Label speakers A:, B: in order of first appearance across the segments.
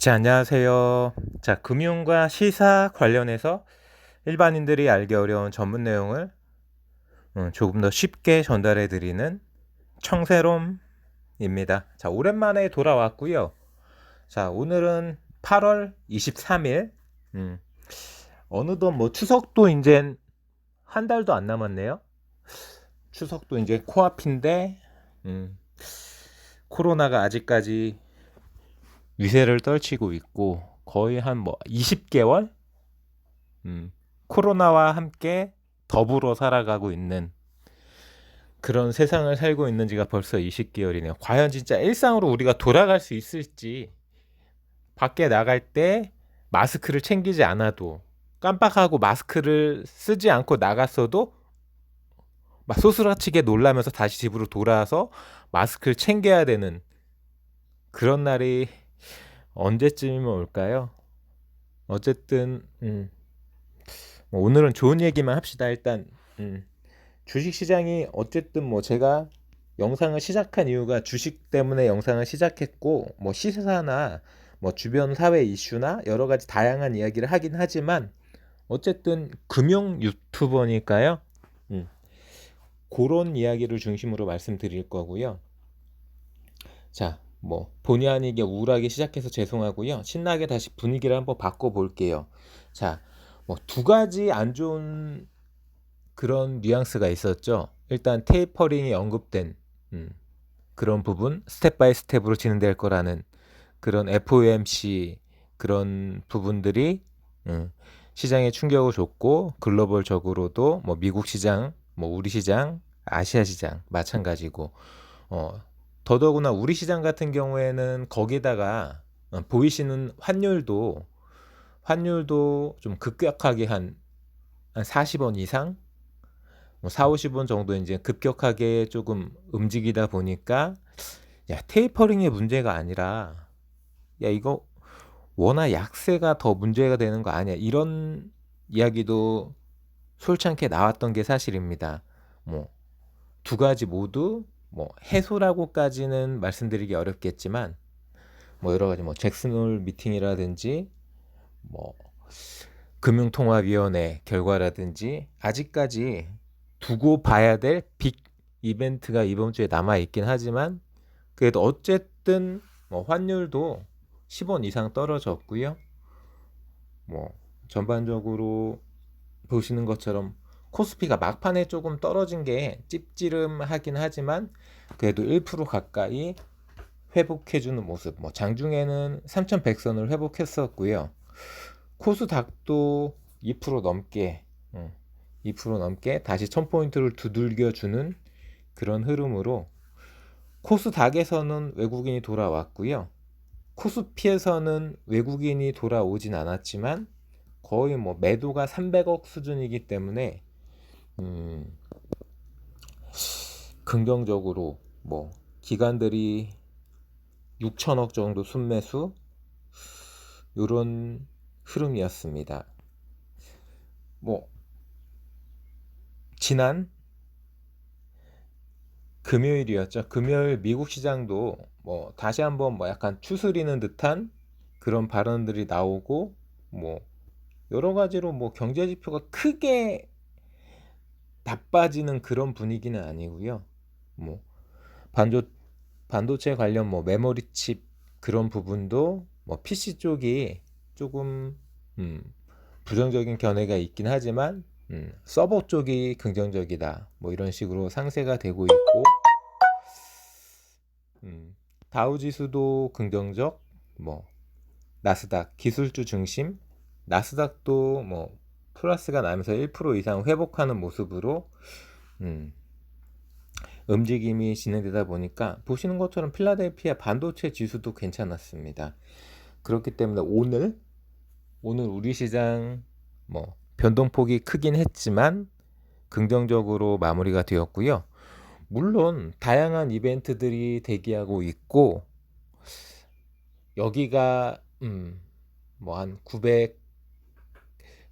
A: 자, 안녕하세요. 자, 금융과 시사 관련해서 일반인들이 알기 어려운 전문 내용을 조금 더 쉽게 전달해 드리는 청새롬입니다. 자, 오랜만에 돌아왔고요. 자, 오늘은 8월 23일. 어느덧 뭐 추석도 이제 한 달도 안 남았네요. 추석도 이제 코앞인데 코로나가 아직까지 위세를 떨치고 있고 거의 한 뭐 20개월 코로나와 함께 더불어 살아가고 있는 그런 세상을 살고 있는 지가 벌써 20개월이네요. 과연 진짜 일상으로 우리가 돌아갈 수 있을지, 밖에 나갈 때 마스크를 챙기지 않아도, 깜빡하고 마스크를 쓰지 않고 나갔어도 막 소스라치게 놀라면서 다시 집으로 돌아와서 마스크를 챙겨야 되는 그런 날이 언제쯤이면 올까요? 어쨌든 뭐 오늘은 좋은 얘기만 합시다. 일단 주식시장이 어쨌든 뭐 제가 영상을 시작한 이유가 주식 때문에 영상을 시작했고, 뭐 시사나 뭐 주변 사회 이슈나 여러 가지 다양한 이야기를 하긴 하지만 어쨌든 금융 유튜버니까요. 그런 이야기를 중심으로 말씀드릴 거고요. 자, 뭐 본의 아니게 우울하게 시작해서 죄송하고요. 신나게 다시 분위기를 한번 바꿔볼게요. 자, 뭐 두 가지 안 좋은 그런 뉘앙스가 있었죠. 일단 테이퍼링이 언급된 그런 부분, 스텝 바이 스텝으로 진행될 거라는 그런 FOMC 그런 부분들이 시장에 충격을 줬고, 글로벌적으로도 뭐 미국 시장, 뭐 우리 시장, 아시아 시장 마찬가지고, 더더구나 우리 시장 같은 경우에는 거기다가 보이시는 환율도 좀 급격하게 한 40원 이상, 뭐 4, 50원 정도 이제 급격하게 조금 움직이다 보니까, 야, 테이퍼링의 문제가 아니라, 야, 이거 워낙 약세가 더 문제가 되는 거 아니야, 이런 이야기도 솔창게 나왔던 게 사실입니다. 뭐 두 가지 모두 뭐 해소라고까지는 말씀드리기 어렵겠지만, 뭐 여러 가지 뭐 잭슨홀 미팅이라든지 뭐 금융통화위원회 결과라든지 아직까지 두고 봐야 될 빅 이벤트가 이번 주에 남아 있긴 하지만, 그래도 어쨌든 뭐 환율도 10원 이상 떨어졌고요. 뭐 전반적으로 보시는 것처럼 코스피가 막판에 조금 떨어진 게 찝찝하긴 하지만 그래도 1% 가까이 회복해주는 모습. 뭐 장중에는 3,100선을 회복했었고요. 코스닥도 2% 넘게 2% 넘게 다시 1000포인트를 두들겨주는 그런 흐름으로 코스닥에서는 외국인이 돌아왔고요. 코스피에서는 외국인이 돌아오진 않았지만 거의 뭐 매도가 300억 수준이기 때문에 긍정적으로 뭐 기관들이 6천억 정도 순매수, 이런 흐름이었습니다. 뭐 지난 금요일이었죠. 금요일 미국 시장도 뭐 다시 한번 뭐 약간 추스리는 듯한 그런 발언들이 나오고, 뭐 여러 가지로 뭐 경제 지표가 크게 나빠지는 그런 분위기는 아니고요. 뭐 반도 반도체 관련 뭐 메모리 칩 그런 부분도 뭐 PC 쪽이 조금 부정적인 견해가 있긴 하지만 서버 쪽이 긍정적이다, 뭐 이런 식으로 상세가 되고 있고, 다우 지수도 긍정적, 뭐 나스닥 기술주 중심, 나스닥도 뭐 플러스가 나면서 1% 이상 회복하는 모습으로 움직임이 진행되다 보니까 보시는 것처럼 필라델피아 반도체 지수도 괜찮았습니다. 그렇기 때문에 오늘 우리 시장 뭐 변동폭이 크긴 했지만 긍정적으로 마무리가 되었고요. 물론 다양한 이벤트들이 대기하고 있고, 여기가 뭐 한 900,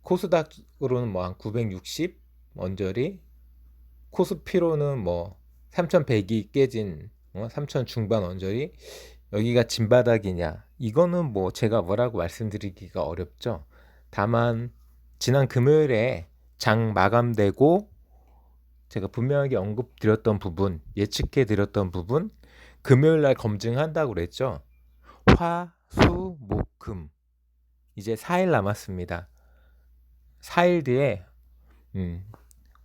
A: 코스닥으로는 뭐 한 960 언저리, 코스피로는 뭐 3100이 깨진 3000 중반 언저리, 여기가 진바닥이냐? 이거는 뭐 제가 뭐라고 말씀드리기가 어렵죠. 다만 지난 금요일에 장 마감되고 제가 분명하게 언급드렸던 부분, 예측해 드렸던 부분, 금요일 날 검증한다고 그랬죠. 화, 수, 목, 금. 이제 4일 남았습니다. 4일 뒤에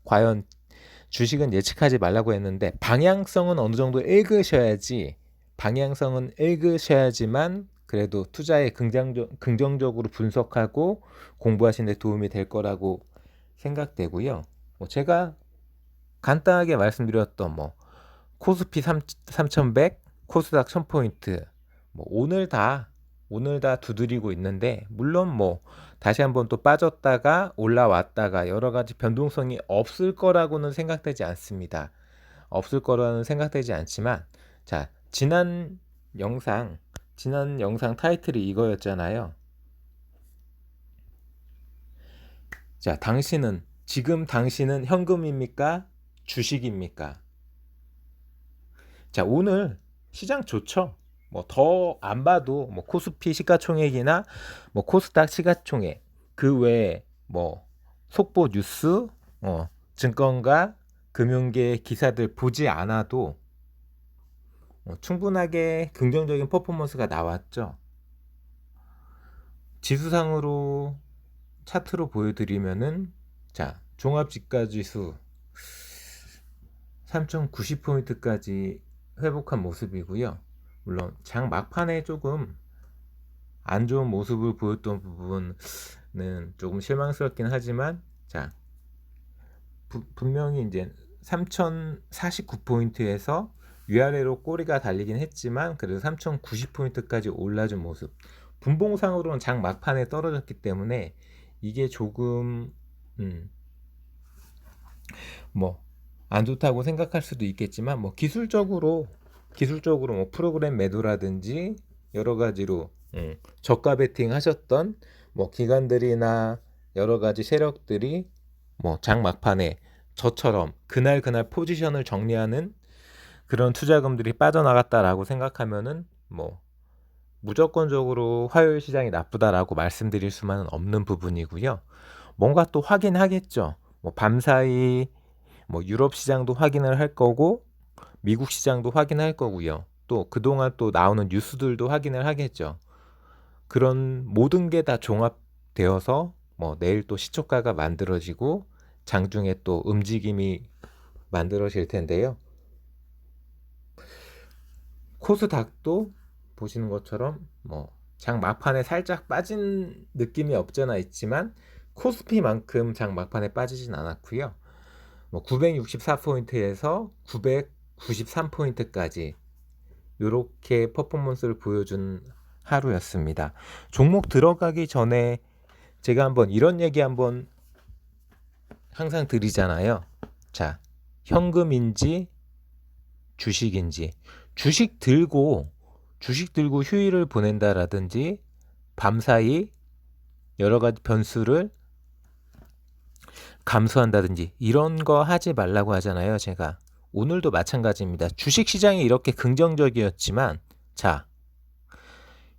A: 과연 주식은 예측하지 말라고 했는데 방향성은 어느 정도 읽으셔야지만 그래도 투자에 긍정적으로 분석하고 공부하시는 데 도움이 될 거라고 생각되고요. 제가 간단하게 말씀드렸던 코스피 3100, 코스닥 1000포인트 오늘 다 두드리고 있는데 물론 다시 한번 또 빠졌다가 올라왔다가 여러 가지 변동성이 없을 거라고는 생각되지 않습니다. 없을 거라는 생각되지 않지만 자, 지난 영상 타이틀이 이거였잖아요. 자, 지금 당신은 현금입니까? 주식입니까? 자, 오늘 시장 좋죠? 더 안 봐도 코스피 시가총액이나 코스닥 시가총액 그 외에 속보 뉴스 증권가 금융계 기사들 보지 않아도 충분하게 긍정적인 퍼포먼스가 나왔죠. 지수상으로 차트로 보여드리면은 자, 종합지가지수 3,090포인트까지 회복한 모습이고요. 물론 장 막판에 조금 안 좋은 모습을 보였던 부분은 조금 실망스럽긴 하지만 자, 분명히 이제 3,049포인트에서 위아래로 꼬리가 달리긴 했지만 그래도 3,090포인트까지 올라준 모습. 분봉상으로는 장 막판에 떨어졌기 때문에 이게 조금 안 좋다고 생각할 수도 있겠지만 기술적으로 프로그램 매도라든지 여러 가지로 저가 베팅 하셨던 기관들이나 여러 가지 세력들이 장 막판에 저처럼 그날 포지션을 정리하는 그런 투자금들이 빠져나갔다라고 생각하면은 무조건적으로 화요일 시장이 나쁘다라고 말씀드릴 수만은 없는 부분이고요. 뭔가 또 확인하겠죠. 밤사이 유럽 시장도 확인을 할 거고 미국 시장도 확인할 거고요. 또 그동안 또 나오는 뉴스들도 확인을 하겠죠. 그런 모든 게 다 종합되어서 내일 또 시초가가 만들어지고 장중에 또 움직임이 만들어질 텐데요. 코스닥도 보시는 것처럼 장 막판에 살짝 빠진 느낌이 없잖아 있지만 코스피만큼 장 막판에 빠지진 않았고요. 964포인트에서 993포인트까지 이렇게 퍼포먼스를 보여준 하루였습니다. 종목 들어가기 전에 제가 한번 이런 얘기 한번 항상 드리잖아요. 자, 현금인지 주식인지 주식 들고 휴일을 보낸다라든지 밤사이 여러 가지 변수를 감수한다든지 이런 거 하지 말라고 하잖아요. 제가 오늘도 마찬가지입니다. 주식시장이 이렇게 긍정적이었지만 자,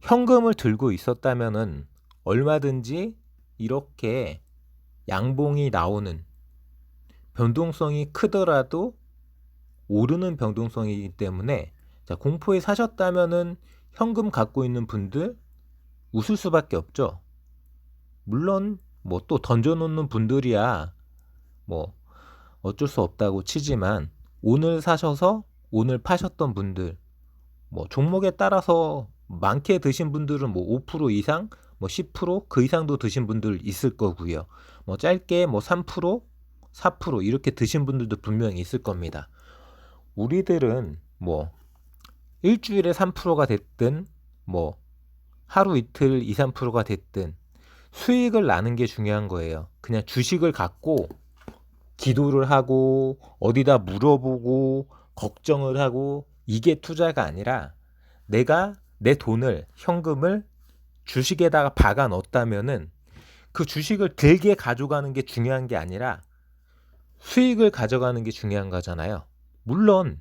A: 현금을 들고 있었다면은 얼마든지 이렇게 양봉이 나오는 변동성이 크더라도 오르는 변동성이기 때문에 자, 공포에 사셨다면은 현금 갖고 있는 분들 웃을 수밖에 없죠. 물론 또 던져놓는 분들이야 어쩔 수 없다고 치지만 오늘 사셔서 오늘 파셨던 분들 종목에 따라서 많게 드신 분들은 5% 이상 10%그 이상도 드신 분들 있을 거고요. 짧게 3% 4% 이렇게 드신 분들도 분명히 있을 겁니다. 우리들은 일주일에 3%가 됐든 하루 이틀 2, 3%가 됐든 수익을 나는 게 중요한 거예요. 그냥 주식을 갖고 기도를 하고 어디다 물어보고 걱정을 하고 이게 투자가 아니라 내가 내 돈을 현금을 주식에다가 박아 넣었다면은 그 주식을 들게 가져가는 게 중요한 게 아니라 수익을 가져가는 게 중요한 거잖아요. 물론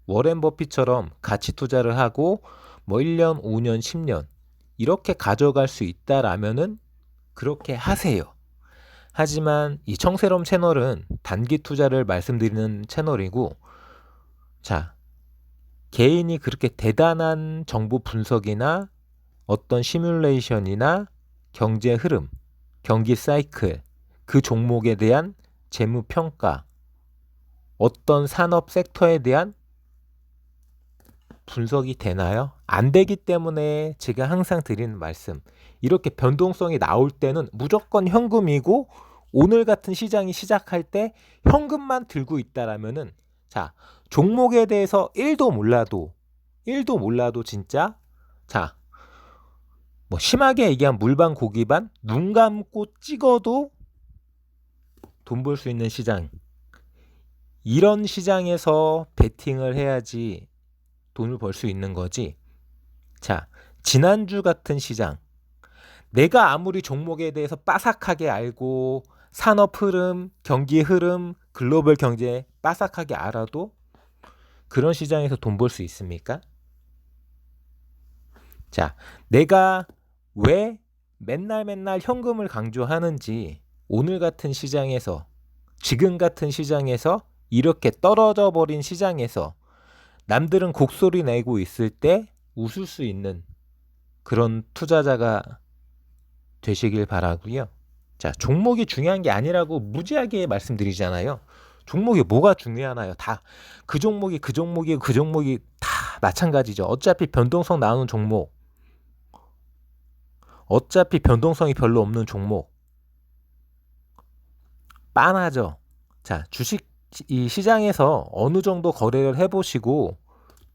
A: 워렌 버핏처럼 가치 투자를 하고 뭐 1년, 5년, 10년 이렇게 가져갈 수 있다라면은 그렇게 하세요. 하지만 이 청세럼 채널은 단기 투자를 말씀드리는 채널이고, 자, 개인이 그렇게 대단한 정보 분석이나 어떤 시뮬레이션이나 경제 흐름, 경기 사이클, 그 종목에 대한 재무 평가, 어떤 산업 섹터에 대한 분석이 되나요? 안 되기 때문에 제가 항상 드리는 말씀, 이렇게 변동성이 나올 때는 무조건 현금이고, 오늘 같은 시장이 시작할 때 현금만 들고 있다라면은, 자, 종목에 대해서 1도 몰라도 진짜, 자, 뭐 심하게 얘기한 물반 고기반, 눈 감고 찍어도 돈 벌 수 있는 시장, 이런 시장에서 베팅을 해야지 돈을 벌 수 있는 거지. 자, 지난주 같은 시장, 내가 아무리 종목에 대해서 빠삭하게 알고 산업 흐름, 경기 흐름, 글로벌 경제 빠삭하게 알아도 그런 시장에서 돈 벌 수 있습니까? 자, 내가 왜 맨날 현금을 강조하는지, 오늘 같은 시장에서, 지금 같은 시장에서, 이렇게 떨어져 버린 시장에서 남들은 곡소리 내고 있을 때 웃을 수 있는 그런 투자자가 되시길 바라고요. 자, 종목이 중요한 게 아니라고 무지하게 말씀드리잖아요. 종목이 뭐가 중요하나요? 다 그 종목이 다 마찬가지죠. 어차피 변동성 나오는 종목, 어차피 변동성이 별로 없는 종목, 빤하죠. 자, 주식 이 시장에서 어느 정도 거래를 해보시고,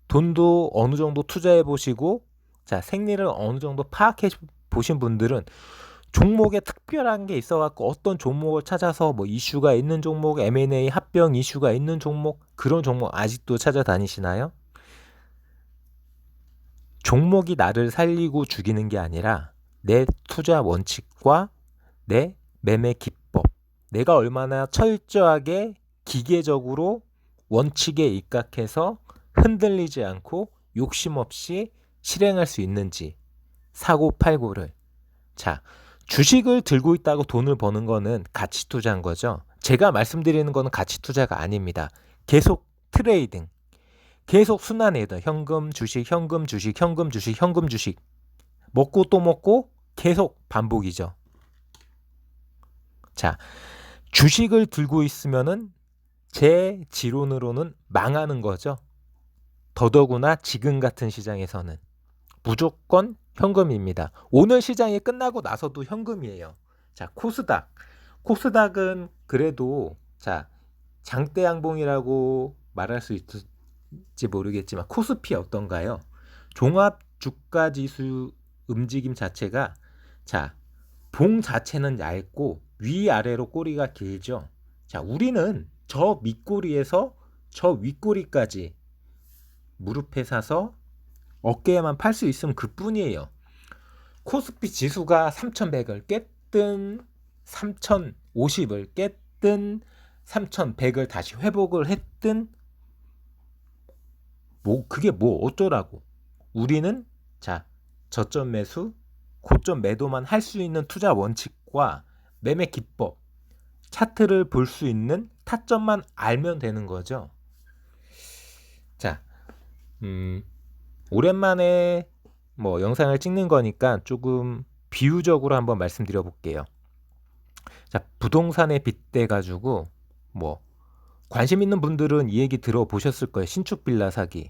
A: 돈도 어느 정도 투자해 보시고, 자, 생리를 어느 정도 파악해 보신 분들은 종목에 특별한 게 있어갖고 어떤 종목을 찾아서 뭐 이슈가 있는 종목, M&A 합병 이슈가 있는 종목, 그런 종목 아직도 찾아다니시나요? 종목이 나를 살리고 죽이는 게 아니라 내 투자 원칙과 내 매매 기법, 내가 얼마나 철저하게 기계적으로 원칙에 입각해서 흔들리지 않고 욕심 없이 실행할 수 있는지, 사고 팔고를. 자, 주식을 들고 있다고 돈을 버는 거는 가치 투자인 거죠. 제가 말씀드리는 거는 가치 투자가 아닙니다. 계속 트레이딩, 계속 순환이다. 현금 주식, 현금 주식, 현금 주식, 현금 주식. 먹고 또 먹고 계속 반복이죠. 자, 주식을 들고 있으면은 제 지론으로는 망하는 거죠. 더더구나 지금 같은 시장에서는 무조건 현금입니다. 오늘 시장이 끝나고 나서도 현금이에요. 자, 코스닥은 그래도, 자, 장대 양봉이라고 말할 수 있을지 모르겠지만 코스피 어떤가요? 종합 주가 지수 움직임 자체가, 자, 봉 자체는 얇고 위아래로 꼬리가 길죠. 자, 우리는 저 밑꼬리에서 저 윗꼬리까지 무릎에 사서 어깨에만 팔 수 있으면 그뿐이에요. 코스피 지수가 3100을 깼든 3050을 깼든 3100을 다시 회복을 했든 뭐 그게 뭐 어쩌라고. 우리는, 자, 저점 매수, 고점 매도만 할 수 있는 투자 원칙과 매매 기법, 차트를 볼 수 있는 타점만 알면 되는 거죠. 자, 오랜만에 뭐 영상을 찍는 거니까 조금 비유적으로 한번 말씀드려 볼게요. 자, 부동산에 빗대 가지고 뭐 관심 있는 분들은 이 얘기 들어보셨을 거예요. 신축 빌라 사기.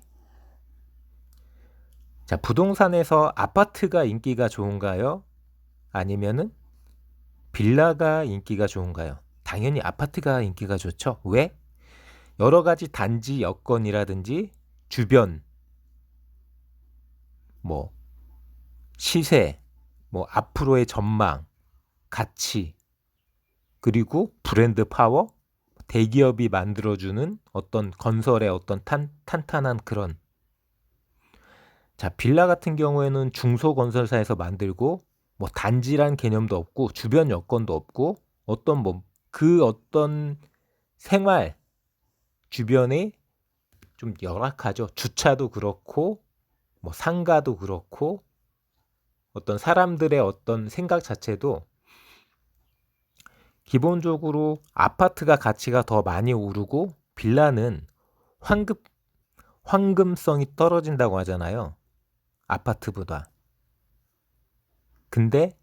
A: 자, 부동산에서 아파트가 인기가 좋은가요? 아니면은 빌라가 인기가 좋은가요? 당연히 아파트가 인기가 좋죠. 왜? 여러 가지 단지 여건이라든지 주변 뭐 시세, 뭐 앞으로의 전망, 가치, 그리고 브랜드 파워, 대기업이 만들어주는 어떤 건설의 어떤 탄탄한 그런. 자, 빌라 같은 경우에는 중소건설사에서 만들고 뭐 단지란 개념도 없고 주변 여건도 없고 어떤 뭐 그 어떤 생활 주변이 좀 열악하죠. 주차도 그렇고 뭐 상가도 그렇고 어떤 사람들의 어떤 생각 자체도 기본적으로 아파트가 가치가 더 많이 오르고 빌라는 황금성이 떨어진다고 하잖아요. 아파트보다. 근데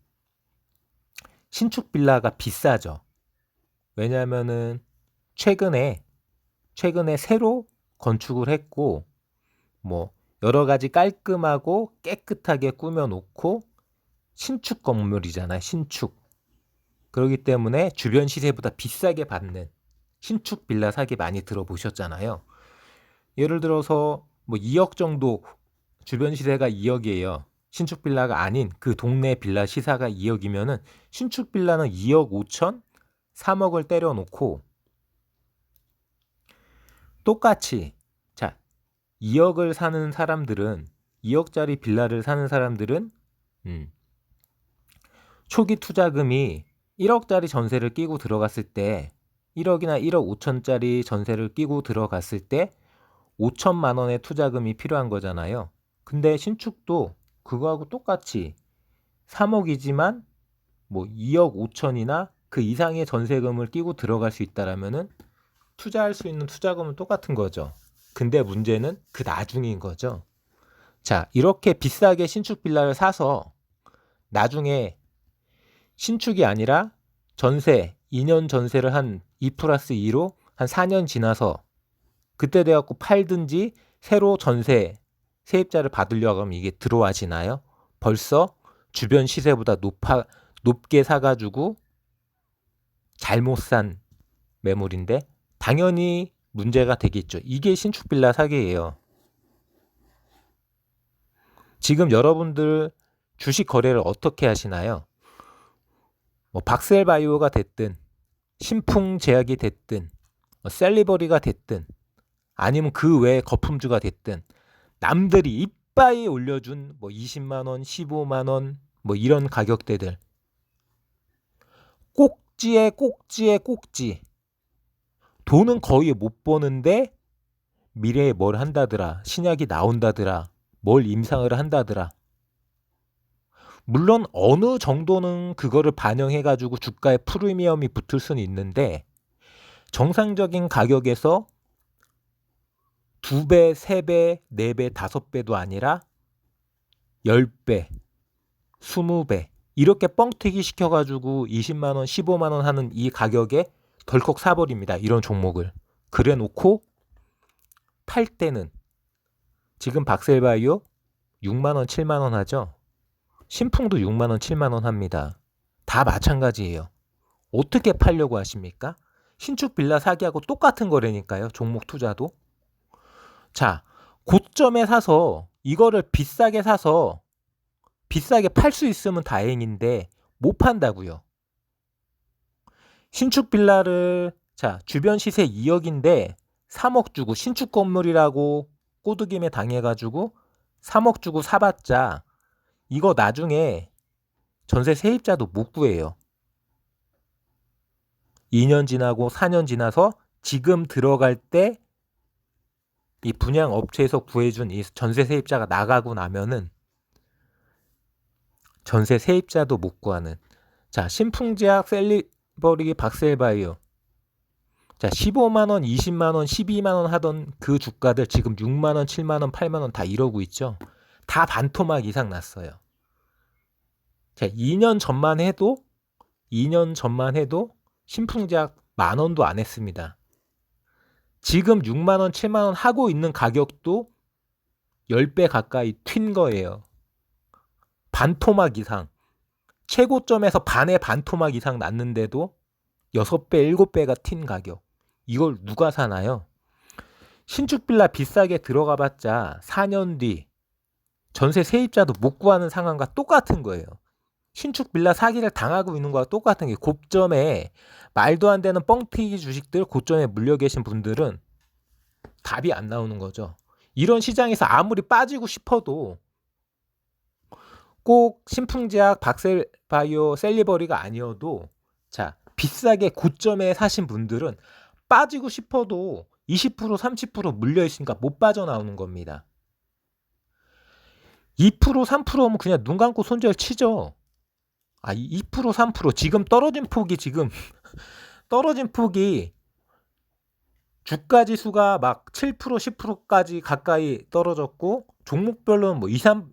A: 신축 빌라가 비싸죠. 왜냐하면은 최근에 새로 건축을 했고 뭐 여러 가지 깔끔하고 깨끗하게 꾸며놓고 신축 건물이잖아요. 신축. 그렇기 때문에 주변 시세보다 비싸게 받는 신축 빌라 사기 많이 들어보셨잖아요. 예를 들어서 뭐 2억 정도 주변 시세가 2억이에요. 신축 빌라가 아닌 그 동네 빌라 시세가 2억이면은 신축 빌라는 2억 5천, 3억을 때려놓고 똑같이 자 2억을 사는 사람들은 2억짜리 빌라를 사는 사람들은 초기 투자금이 1억짜리 전세를 끼고 들어갔을 때 1억이나 1억 5천짜리 전세를 끼고 들어갔을 때 5천만 원의 투자금이 필요한 거잖아요. 근데 신축도 그거하고 똑같이 3억이지만 뭐 2억 5천이나 그 이상의 전세금을 끼고 들어갈 수 있다라면은 투자할 수 있는 투자금은 똑같은 거죠. 근데 문제는 그 나중인 거죠. 자, 이렇게 비싸게 신축 빌라를 사서 나중에 신축이 아니라 전세 2년 전세를 한 2+2로 한 4년 지나서 그때 돼갖고 팔든지 새로 전세 세입자를 받으려고 하면 이게 들어와지나요? 벌써 주변 시세보다 높게 사가지고 잘못 산 매물인데 당연히 문제가 되겠죠. 이게 신축 빌라 사기예요. 지금 여러분들 주식 거래를 어떻게 하시나요? 뭐 박셀바이오가 됐든 신풍제약이 됐든 셀리버리가 됐든 아니면 그 외에 거품주가 됐든 남들이 이빠이 올려준 뭐 20만 원, 15만 원 뭐 이런 가격대들 꼭지에 꼭지 돈은 거의 못 버는데 미래에 뭘 한다더라, 신약이 나온다더라, 뭘 임상을 한다더라. 물론 어느 정도는 그거를 반영해가지고 주가에 프리미엄이 붙을 수는 있는데 정상적인 가격에서 2배, 3배, 4배, 5배도 아니라 10배, 20배 이렇게 뻥튀기 시켜가지고 20만 원, 15만 원 하는 이 가격에 덜컥 사버립니다. 이런 종목을. 그래 놓고 팔 때는 지금 박셀바이오 6만 원, 7만 원 하죠. 신풍도 6만 원, 7만 원 합니다. 다 마찬가지예요. 어떻게 팔려고 하십니까? 신축 빌라 사기하고 똑같은 거라니까요. 종목 투자도. 자, 고점에 사서 이거를 비싸게 사서 비싸게 팔 수 있으면 다행인데 못 판다고요. 신축 빌라를 주변 시세 2억인데 3억 주고 신축 건물이라고 꼬드김에 당해가지고 3억 주고 사봤자 이거 나중에 전세 세입자도 못 구해요. 2년 지나고 4년 지나서 지금 들어갈 때 이 분양 업체에서 구해준 이 전세 세입자가 나가고 나면은 전세 세입자도 못 구하는. 자, 신풍제약, 셀리버리, 박셀바이오. 자, 15만 원, 20만 원, 12만 원 하던 그 주가들 지금 6만 원, 7만 원, 8만 원 다 이러고 있죠. 다 반토막 이상 났어요. 자, 2년 전만 해도 신풍제약 10,000원도 안 했습니다. 지금 6만 원, 7만 원 하고 있는 가격도 10배 가까이 튄 거예요. 반토막 이상. 최고점에서 반의 반토막 이상 났는데도 6배, 7배가 튄 가격. 이걸 누가 사나요? 신축 빌라 비싸게 들어가 봤자 4년 뒤 전세 세입자도 못 구하는 상황과 똑같은 거예요. 신축 빌라 사기를 당하고 있는 거와 똑같은 게 고점에 말도 안 되는 뻥튀기 주식들 고점에 물려 계신 분들은 답이 안 나오는 거죠. 이런 시장에서 아무리 빠지고 싶어도 꼭 신풍제약, 박셀바이오, 셀리버리가 아니어도 비싸게 고점에 사신 분들은 빠지고 싶어도 20%, 30% 물려 있으니까 못 빠져나오는 겁니다. 2% 3%면 그냥 눈 감고 손절 치죠. 2% 3% 지금 떨어진 폭이 주가 지수가 막 7% 10%까지 가까이 떨어졌고 종목별로는 뭐 20%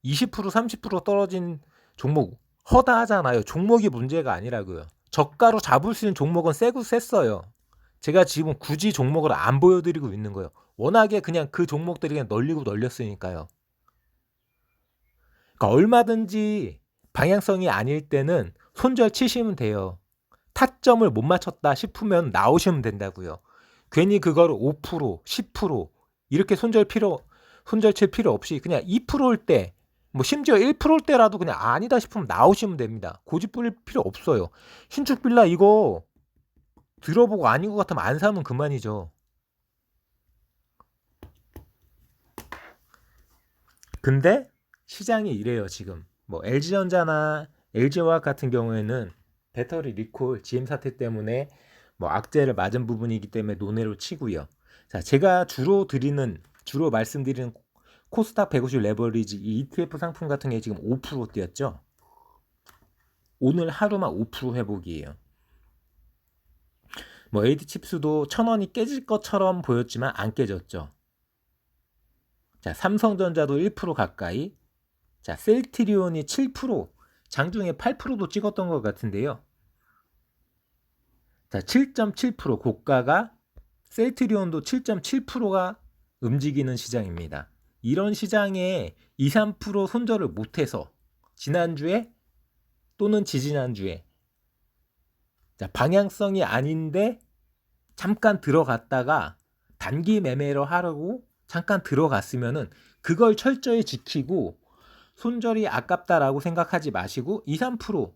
A: 30% 떨어진 종목 허다하잖아요. 종목이 문제가 아니라고요. 저가로 잡을 수 있는 종목은 세고 셌어요. 제가 지금 굳이 종목을 안 보여드리고 있는 거예요. 워낙에 그냥 그 종목들이 그냥 널리고 널렸으니까요. 그러니까 얼마든지 방향성이 아닐 때는 손절 치시면 돼요. 타점을 못 맞췄다 싶으면 나오시면 된다고요. 괜히 그걸 5%, 10% 이렇게 손절 칠 필요 없이 그냥 2%일 때, 뭐 심지어 1%일 때라도 그냥 아니다 싶으면 나오시면 됩니다. 고집 부릴 필요 없어요. 신축 빌라 이거 들어보고 아닌 것 같으면 안 사면 그만이죠. 근데 시장이 이래요 지금. 뭐 LG전자나 LG화학 같은 경우에는 배터리 리콜 GM 사태 때문에 뭐 악재를 맞은 부분이기 때문에 논외로 치고요. 자, 제가 주로 말씀드리는 코스닥 150 레버리지 이 ETF 상품 같은 게 지금 5% 뛰었죠. 오늘 하루만 5% 회복이에요. 뭐 AD칩스도 1,000원이 깨질 것처럼 보였지만 안 깨졌죠. 자, 삼성전자도 1% 가까이. 자, 셀트리온이 7%, 장중에 8%도 찍었던 것 같은데요. 자, 7.7% 고가가 셀트리온도 7.7%가 움직이는 시장입니다. 이런 시장에 2, 3% 손절을 못해서 지난주에 또는 지지난주에 자, 방향성이 아닌데 잠깐 들어갔다가 단기 매매를 하려고 잠깐 들어갔으면은 그걸 철저히 지키고 손절이 아깝다라고 생각하지 마시고 2, 3%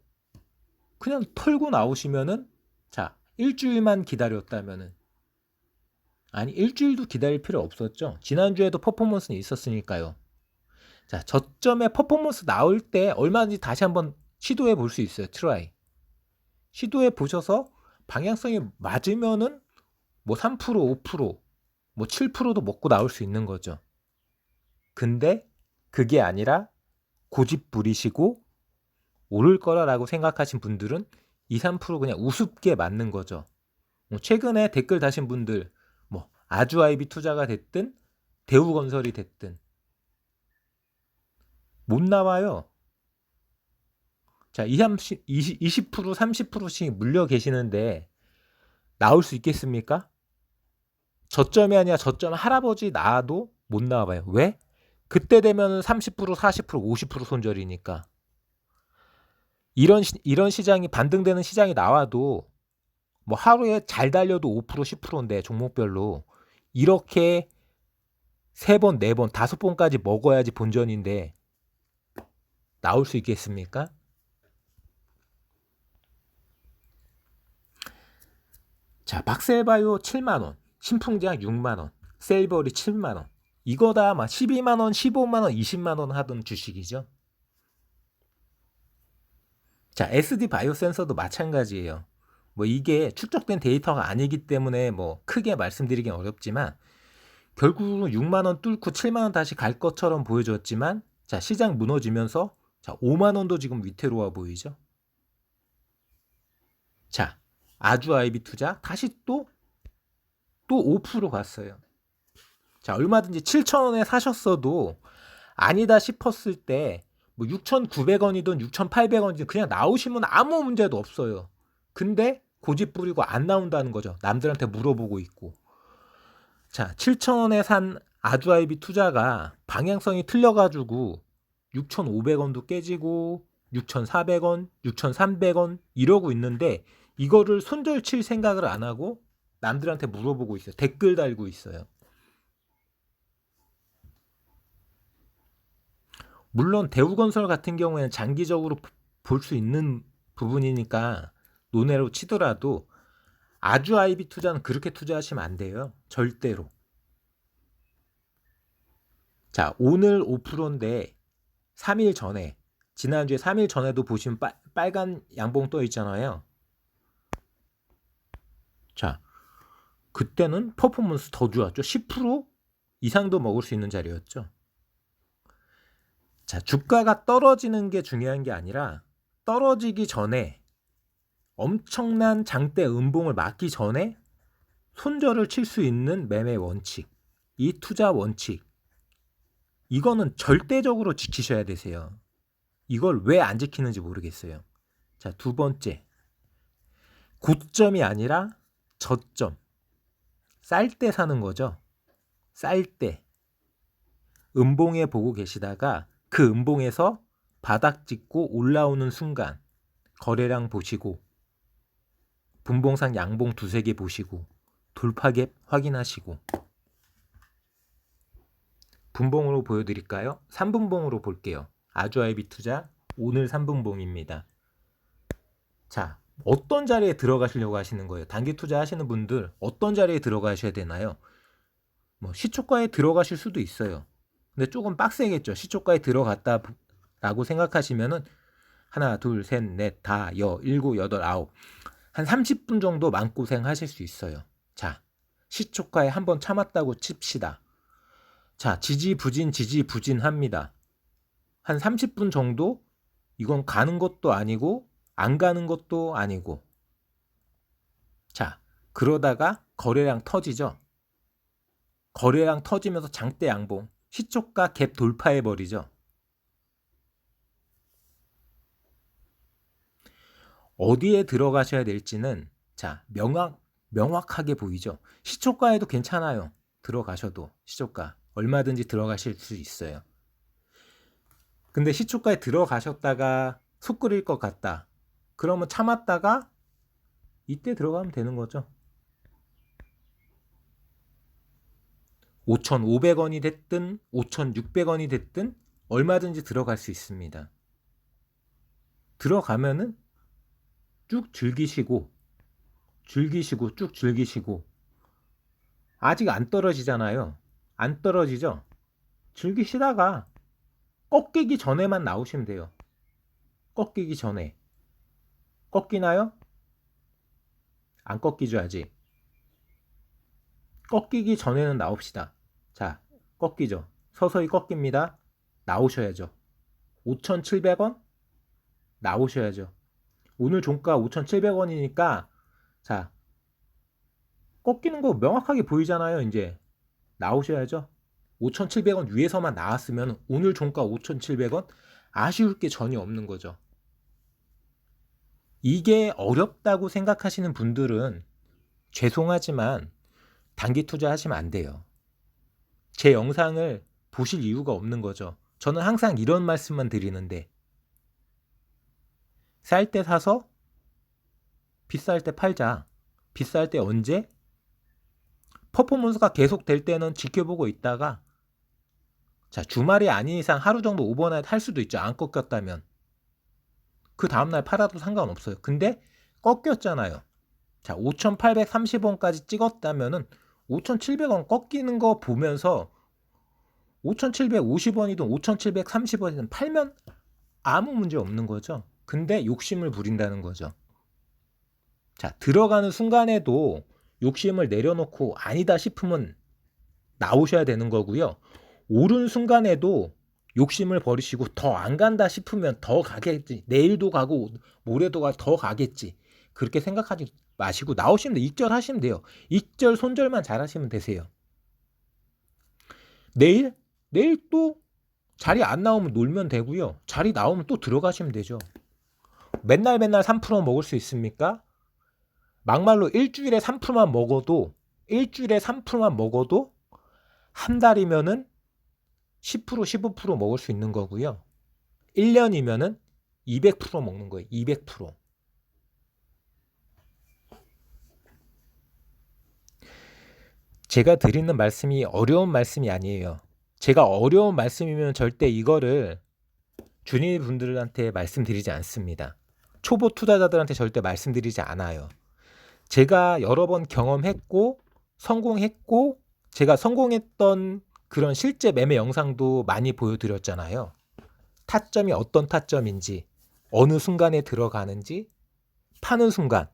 A: 그냥 털고 나오시면은 자, 일주일만 기다렸다면은 아니 일주일도 기다릴 필요 없었죠. 지난주에도 퍼포먼스는 있었으니까요. 자, 저점에 퍼포먼스 나올 때 얼마든지 다시 한번 시도해 볼 수 있어요. 트라이. 시도해 보셔서 방향성이 맞으면은 뭐 3%, 5%, 뭐 7%도 먹고 나올 수 있는 거죠. 근데 그게 아니라 고집 부리시고 오를 거라고 생각하신 분들은 2, 3% 그냥 우습게 맞는 거죠. 최근에 댓글 다신 분들 뭐 아주아이비 투자가 됐든 대우건설이 됐든 못 나와요. 자, 20%, 30%씩 물려 계시는데 나올 수 있겠습니까? 저점이 아니라 저점 할아버지 나와도 못 나와봐요. 왜? 그때 되면 30%, 40%, 50% 손절이니까. 이런 시장이 반등되는 시장이 나와도 뭐 하루에 잘 달려도 5%, 10%인데 종목별로 이렇게 3번, 4번, 5번까지 먹어야지 본전인데 나올 수 있겠습니까? 자, 박셀바이오 7만원, 신풍제약 6만원, 셀버리 7만원. 이거 다 막 12만원, 15만원, 20만원 하던 주식이죠. 자, SD 바이오 센서도 마찬가지예요. 뭐 이게 축적된 데이터가 아니기 때문에 뭐 크게 말씀드리긴 어렵지만 결국은 6만원 뚫고 7만원 다시 갈 것처럼 보여줬지만 자, 시장 무너지면서 자, 5만원도 지금 위태로워 보이죠. 자, 아주아이비 투자 다시 또 5% 갔어요. 자, 얼마든지 7,000원에 사셨어도 아니다 싶었을 때 뭐 6,900원이든 6,800원이든 그냥 나오시면 아무 문제도 없어요. 근데 고집 부리고 안 나온다는 거죠. 남들한테 물어보고 있고. 자, 7,000원에 산 아주아이비 투자가 방향성이 틀려가지고 6,500원도 깨지고 6,400원, 6,300원 이러고 있는데 이거를 손절 칠 생각을 안 하고 남들한테 물어보고 있어요. 댓글 달고 있어요. 물론 대우건설 같은 경우에는 장기적으로 볼 수 있는 부분이니까 논외로 치더라도 아주아이비 투자는 그렇게 투자하시면 안 돼요. 절대로. 자, 오늘 5%인데 3일 전에 지난주에 3일 전에도 보시면 빨간 양봉 떠 있잖아요. 자, 그때는 퍼포먼스 더 좋았죠. 10% 이상도 먹을 수 있는 자리였죠. 자, 주가가 떨어지는 게 중요한 게 아니라 떨어지기 전에 엄청난 장대 음봉을 맞기 전에 손절을 칠 수 있는 매매 원칙, 이 투자 원칙, 이거는 절대적으로 지키셔야 되세요. 이걸 왜 안 지키는지 모르겠어요. 자, 두 번째, 고점이 아니라 저점, 쌀 때 사는 거죠. 쌀 때 음봉에 보고 계시다가 그 음봉에서 바닥 찍고 올라오는 순간 거래량 보시고 분봉상 양봉 두세 개 보시고 돌파갭 확인하시고. 분봉으로 보여드릴까요? 3분봉으로 볼게요. 아주아이비 투자 오늘 3분봉입니다. 자, 어떤 자리에 들어가시려고 하시는 거예요? 단기 투자 하시는 분들 어떤 자리에 들어가셔야 되나요? 뭐 시초가에 들어가실 수도 있어요. 근데 조금 빡세겠죠. 시초가에 들어갔다 라고 생각하시면은 하나, 둘, 셋, 넷, 다, 일곱, 여덟, 아홉, 한 30분 정도 마음고생 하실 수 있어요. 자, 시초가에 한번 참았다고 칩시다. 자, 지지부진 합니다. 한 30분 정도 이건 가는 것도 아니고 안 가는 것도 아니고. 자, 그러다가 거래량 터지죠. 거래량 터지면서 장대 양봉, 시초가 갭 돌파해 버리죠. 어디에 들어가셔야 될지는 자, 명확하게 보이죠. 시초가에도 괜찮아요. 들어가셔도 시초가 얼마든지 들어가실 수 있어요. 근데 시초가에 들어가셨다가 속 끓일 것 같다. 그러면 참았다가 이때 들어가면 되는 거죠. 5,500원이 됐든 5,600원이 됐든 얼마든지 들어갈 수 있습니다. 들어가면은 쭉 즐기시고 쭉 즐기시고. 아직 안 떨어지잖아요. 안 떨어지죠? 즐기시다가 꺾이기 전에만 나오시면 돼요. 꺾이기 전에. 꺾이나요? 안 꺾이죠 아직. 꺾이기 전에는 나옵시다. 자, 꺾이죠. 서서히 꺾입니다. 나오셔야죠. 5,700원? 나오셔야죠. 오늘 종가 5,700원이니까 자, 꺾이는 거 명확하게 보이잖아요. 이제 나오셔야죠. 5,700원 위에서만 나왔으면 오늘 종가 5,700원 아쉬울 게 전혀 없는 거죠. 이게 어렵다고 생각하시는 분들은 죄송하지만 단기 투자하시면 안 돼요. 제 영상을 보실 이유가 없는 거죠. 저는 항상 이런 말씀만 드리는데 쌀 때 사서 비쌀 때 팔자. 비쌀 때 언제? 퍼포먼스가 계속 될 때는 지켜보고 있다가 자, 주말이 아닌 이상 하루 정도 오버나잇 할 수도 있죠. 안 꺾였다면. 그 다음날 팔아도 상관없어요. 근데 꺾였잖아요. 자, 5,830원까지 찍었다면은 5,700원 꺾이는 거 보면서 5,750원이든 5,730원이든 팔면 아무 문제 없는 거죠. 근데 욕심을 부린다는 거죠. 자, 들어가는 순간에도 욕심을 내려놓고 아니다 싶으면 나오셔야 되는 거고요. 오른 순간에도 욕심을 버리시고 더 안 간다 싶으면 더 가겠지. 내일도 가고 모레도 더 가겠지. 그렇게 생각하지 마시고 나오시면 돼요. 익절 하시면 돼요. 익절 손절만 잘 하시면 되세요. 내일 또 자리 안 나오면 놀면 되고요. 자리 나오면 또 들어가시면 되죠. 맨날 3% 먹을 수 있습니까? 막말로 일주일에 3%만 먹어도 한 달이면은 10% 15% 먹을 수 있는 거고요. 1년이면은 200% 먹는 거예요. 200%. 제가 드리는 말씀이 어려운 말씀이 아니에요. 제가 어려운 말씀이면 절대 이거를 주님 분들한테 말씀드리지 않습니다. 초보 투자자들한테 절대 말씀드리지 않아요. 제가 여러 번 경험했고 성공했고 제가 성공했던 그런 실제 매매 영상도 많이 보여드렸잖아요. 타점이 어떤 타점인지, 어느 순간에 들어가는지, 파는 순간,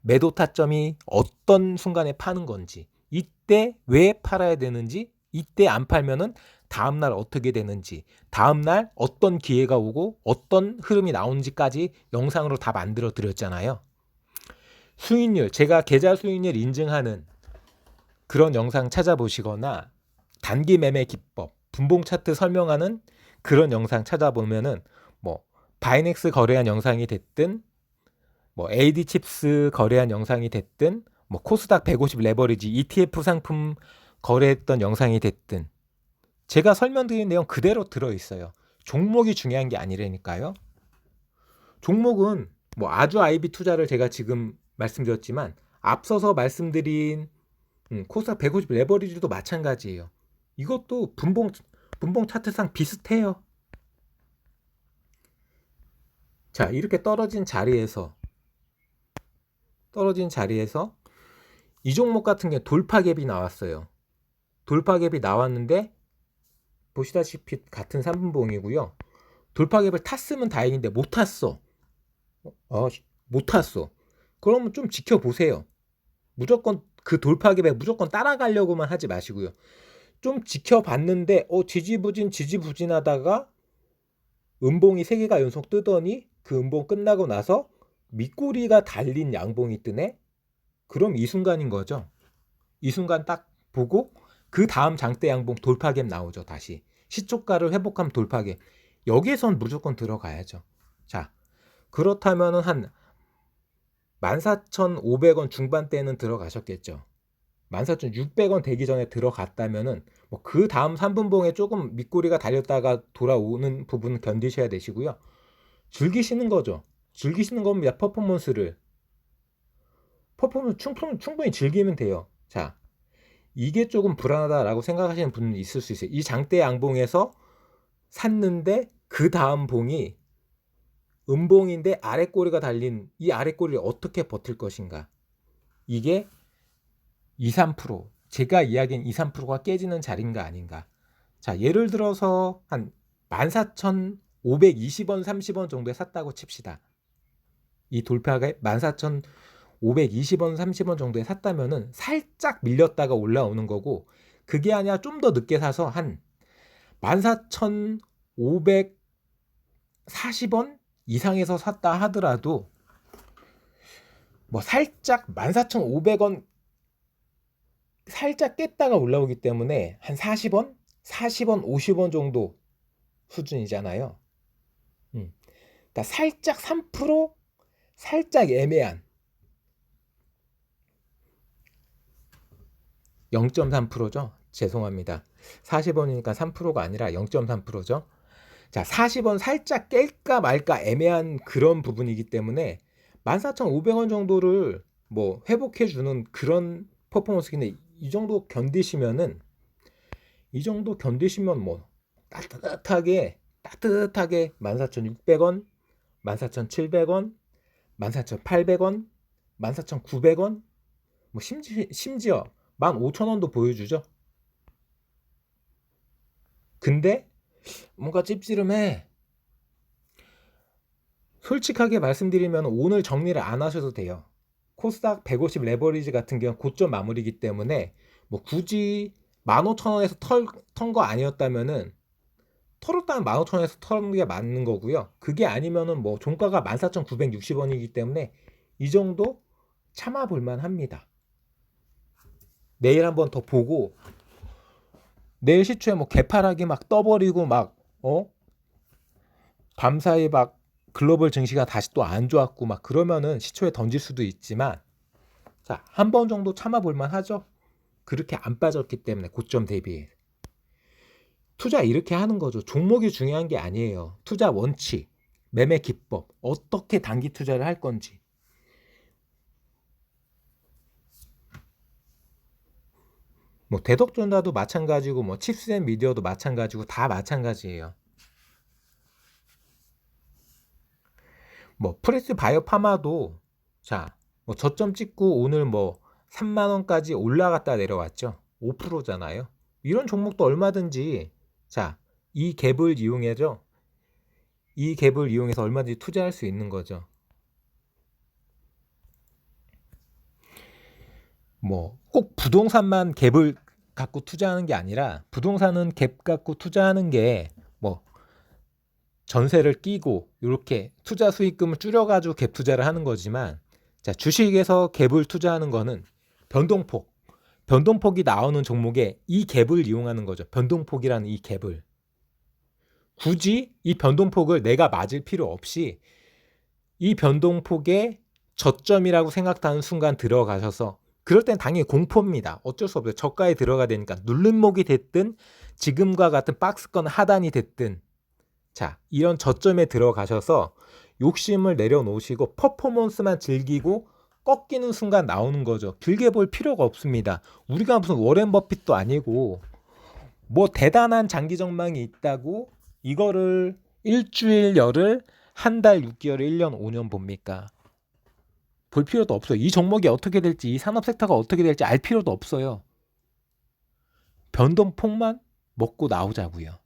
A: 매도 타점이 어떤 순간에 파는 건지, 이때 왜 팔아야 되는지 이때 안 팔면은 다음날 어떻게 되는지, 다음날 어떤 기회가 오고 어떤 흐름이 나오는지까지 영상으로 다 만들어 드렸잖아요. 수익률, 제가 계좌 수익률 인증하는 그런 영상 찾아보시거나 단기 매매 기법, 분봉 차트 설명하는 그런 영상 찾아보면은 뭐 바이넥스 거래한 영상이 됐든 뭐 AD 칩스 거래한 영상이 됐든 뭐 코스닥 150 레버리지 ETF 상품 거래했던 영상이 됐든 제가 설명드린 내용 그대로 들어있어요. 종목이 중요한 게 아니라니까요. 종목은 뭐 아주 IB 투자를 제가 지금 말씀드렸지만 앞서서 말씀드린 코스닥 150 레버리지도 마찬가지예요. 이것도 분봉 차트상 비슷해요. 자, 이렇게 떨어진 자리에서 이 종목 같은 게 돌파갭이 나왔어요. 돌파갭이 나왔는데 보시다시피 같은 3분봉이고요. 돌파갭을 탔으면 다행인데 못 탔어. 못 탔어. 그러면 좀 지켜보세요. 무조건 그 돌파갭에 무조건 따라가려고만 하지 마시고요. 좀 지켜봤는데 지지부진하다가 음봉이 3개가 연속 뜨더니 그 음봉 끝나고 나서 밑꼬리가 달린 양봉이 뜨네? 그럼 이 순간인 거죠. 이 순간 딱 보고 그 다음 장대 양봉 돌파갭 나오죠. 다시 시초가를 회복하면 돌파갭, 여기에선 무조건 들어가야죠. 자, 그렇다면은 한 14,500원 중반대는 들어가셨겠죠. 14,600원 되기 전에 들어갔다면은 뭐 그 다음 3분봉에 조금 밑꼬리가 달렸다가 돌아오는 부분은 견디셔야 되시고요. 즐기시는 거죠. 즐기시는 겁니다. 퍼포먼스 충분히 즐기면 돼요. 자, 이게 조금 불안하다라고 생각하시는 분은 있을 수 있어요. 이 장대 양봉에서 샀는데 그 다음 봉이 음봉인데 아랫꼬리가 달린 이 아랫꼬리를 어떻게 버틸 것인가. 이게 2, 3% 제가 이야기한 2, 3%가 깨지는 자리인가 아닌가. 자, 예를 들어서 한 14,520원 30원 정도에 샀다고 칩시다. 이 돌파가 14,520원 30원 정도에 샀다면은 살짝 밀렸다가 올라오는 거고, 그게 아니라 좀 더 늦게 사서 한 14,540원 이상에서 샀다 하더라도 뭐 살짝 14,500원 살짝 깼다가 올라오기 때문에 한 40원, 50원 정도 수준이잖아요. 그러니까 살짝 3%, 살짝 애매한 0.3%죠. 죄송합니다. 40원이니까 3%가 아니라 0.3%죠. 자, 40원 살짝 깰까 말까 애매한 그런 부분이기 때문에 14,500원 정도를 뭐 회복해주는 그런 퍼포먼스인데, 이 정도 견디시면 뭐 따뜻하게 14,600원, 14,700원, 14,800원, 14,900원, 뭐 심지어 15,000원도 보여주죠. 근데 뭔가 찝찝해. 솔직하게 말씀드리면 오늘 정리를 안 하셔도 돼요. 코스닥 150 레버리지 같은 경우는 고점 마무리이기 때문에 뭐 굳이 15,000원에서 턴 거 아니었다면은, 털었다면 15,000원에서 턴 게 맞는 거고요. 그게 아니면은 뭐 종가가 14,960원이기 때문에 이 정도 참아볼 만합니다. 내일 한번 더 보고, 내일 시초에 뭐 개파락이 막 떠버리고 막 밤사이 막 글로벌 증시가 다시 또 안 좋았고 막 그러면은 시초에 던질 수도 있지만, 자, 한 번 정도 참아볼 만하죠. 그렇게 안 빠졌기 때문에 고점 대비해. 투자 이렇게 하는 거죠. 종목이 중요한 게 아니에요. 투자 원칙, 매매 기법, 어떻게 단기 투자를 할 건지. 뭐 대덕전자도 마찬가지고 뭐 칩스앤미디어도 마찬가지고 다 마찬가지예요. 뭐 프레스 바이오 파마도 자, 뭐 저점 찍고 오늘 뭐 3만 원까지 올라갔다 내려왔죠. 5%잖아요. 이런 종목도 얼마든지, 자, 이 갭을 이용해서 얼마든지 투자할 수 있는 거죠. 뭐 꼭 부동산만 갭을 갖고 투자하는 게 아니라 부동산은 갭 갖고 투자하는 게 뭐 전세를 끼고 이렇게 투자 수익금을 줄여가지고 갭 투자를 하는 거지만 자, 주식에서 갭을 투자하는 거는 변동폭이 나오는 종목에 이 갭을 이용하는 거죠. 변동폭이라는 이 갭을. 굳이 이 변동폭을 내가 맞을 필요 없이 이 변동폭의 저점이라고 생각하는 순간 들어가셔서 그럴 땐 당연히 공포입니다. 어쩔 수 없어요. 저가에 들어가야 되니까 눌림목이 됐든 지금과 같은 박스권 하단이 됐든 자, 이런 저점에 들어가셔서 욕심을 내려놓으시고 퍼포먼스만 즐기고 꺾이는 순간 나오는 거죠. 길게 볼 필요가 없습니다. 우리가 무슨 워렌 버핏도 아니고 뭐 대단한 장기 전망이 있다고 이거를 일주일, 열흘, 한 달, 6개월, 1년, 5년 봅니까? 볼 필요도 없어요. 이 종목이 어떻게 될지, 이 산업 섹터가 어떻게 될지 알 필요도 없어요. 변동폭만 먹고 나오자고요.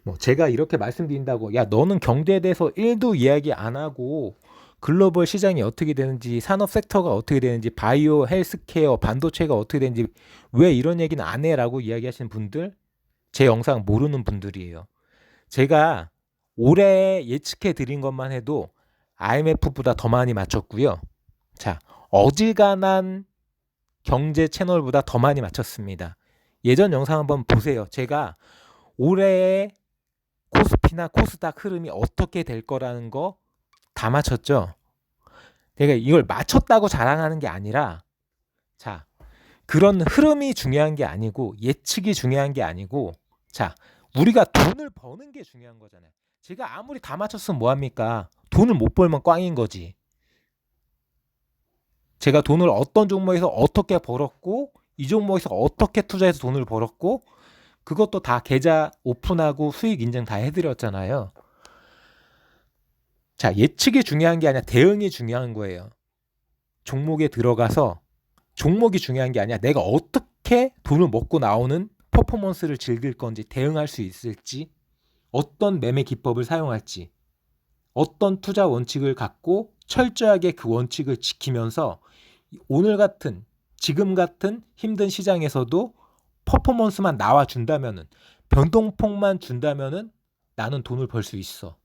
A: 뭐 제가 이렇게 말씀드린다고 야 너는 경제에 대해서 1도 이야기 안 하고 글로벌 시장이 어떻게 되는지 산업 섹터가 어떻게 되는지 바이오 헬스케어 반도체가 어떻게 되는지 왜 이런 얘기는 안 해라고 이야기하시는 분들 제 영상 모르는 분들이에요. 제가 올해 예측해 드린 것만 해도 IMF보다 더 많이 맞췄고요. 자, 어지간한 경제 채널보다 더 많이 맞췄습니다. 예전 영상 한번 보세요. 제가 올해의 코스피나 코스닥 흐름이 어떻게 될 거라는 거 다 맞췄죠. 그러니까 이걸 맞췄다고 자랑하는 게 아니라 자, 그런 흐름이 중요한 게 아니고 예측이 중요한 게 아니고 자, 우리가 돈을 버는 게 중요한 거잖아요. 제가 아무리 다 맞췄으면 뭐합니까? 돈을 못 벌면 꽝인 거지. 제가 돈을 어떤 종목에서 어떻게 벌었고 이 종목에서 어떻게 투자해서 돈을 벌었고 그것도 다 계좌 오픈하고 수익 인증 다 해드렸잖아요. 자, 예측이 중요한 게 아니라 대응이 중요한 거예요. 종목에 들어가서 종목이 중요한 게 아니라 내가 어떻게 돈을 먹고 나오는 퍼포먼스를 즐길 건지 대응할 수 있을지 어떤 매매 기법을 사용할지 어떤 투자 원칙을 갖고 철저하게 그 원칙을 지키면서 오늘 같은 지금 같은 힘든 시장에서도 퍼포먼스만 나와준다면은 변동폭만 준다면은 나는 돈을 벌 수 있어.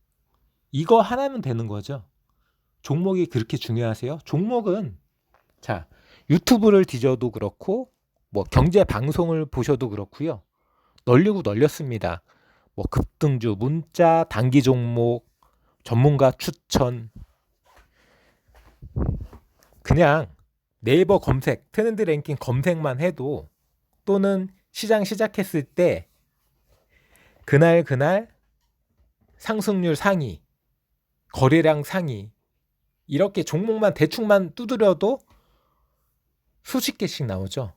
A: 이거 하나면 되는 거죠. 종목이 그렇게 중요하세요? 종목은 자 유튜브를 뒤져도 그렇고 뭐 경제 방송을 보셔도 그렇고요. 널리고 널렸습니다. 뭐 급등주, 문자, 단기 종목, 전문가 추천 그냥 네이버 검색, 트렌드 랭킹 검색만 해도 또는 시장 시작했을 때 그날 상승률 상위, 거래량 상위 이렇게 종목만 대충만 두드려도 수십 개씩 나오죠.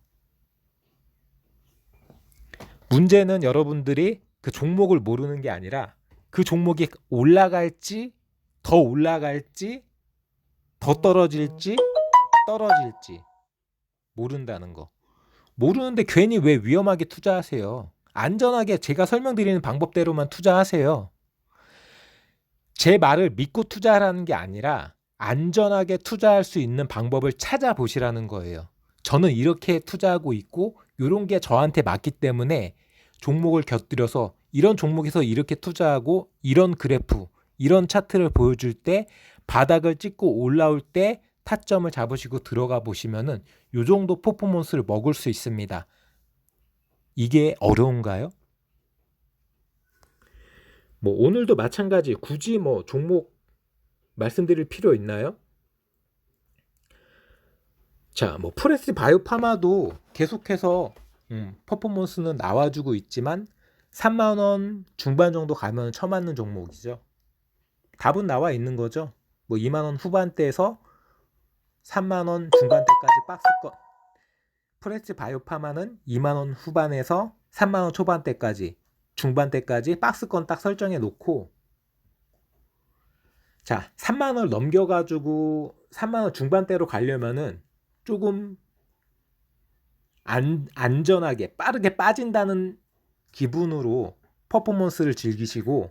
A: 문제는 여러분들이 그 종목을 모르는 게 아니라 그 종목이 올라갈지 더 올라갈지 더 떨어질지 모른다는 거. 모르는데 괜히 왜 위험하게 투자하세요? 안전하게 제가 설명드리는 방법대로만 투자하세요. 제 말을 믿고 투자하라는 게 아니라 안전하게 투자할 수 있는 방법을 찾아보시라는 거예요. 저는 이렇게 투자하고 있고 이런 게 저한테 맞기 때문에 종목을 곁들여서 이런 종목에서 이렇게 투자하고 이런 그래프, 이런 차트를 보여줄 때 바닥을 찍고 올라올 때 타점을 잡으시고 들어가 보시면은 요 정도 퍼포먼스를 먹을 수 있습니다. 이게 어려운가요? 뭐 오늘도 마찬가지 굳이 뭐 종목 말씀드릴 필요 있나요? 자, 뭐 프레스 바이오파마도 계속해서 퍼포먼스는 나와주고 있지만 3만 원 중반 정도 가면 처맞는 종목이죠. 답은 나와 있는 거죠. 뭐 2만 원 후반대에서 3만 원 중반대까지 박스권. 프레스 바이오파마는 2만 원 후반에서 3만 원 초반대까지 중반대까지 박스권 딱 설정해 놓고 자, 3만 원을 넘겨가지고 3만 원 중반대로 가려면은 조금 안전하게 빠르게 빠진다는 기분으로 퍼포먼스를 즐기시고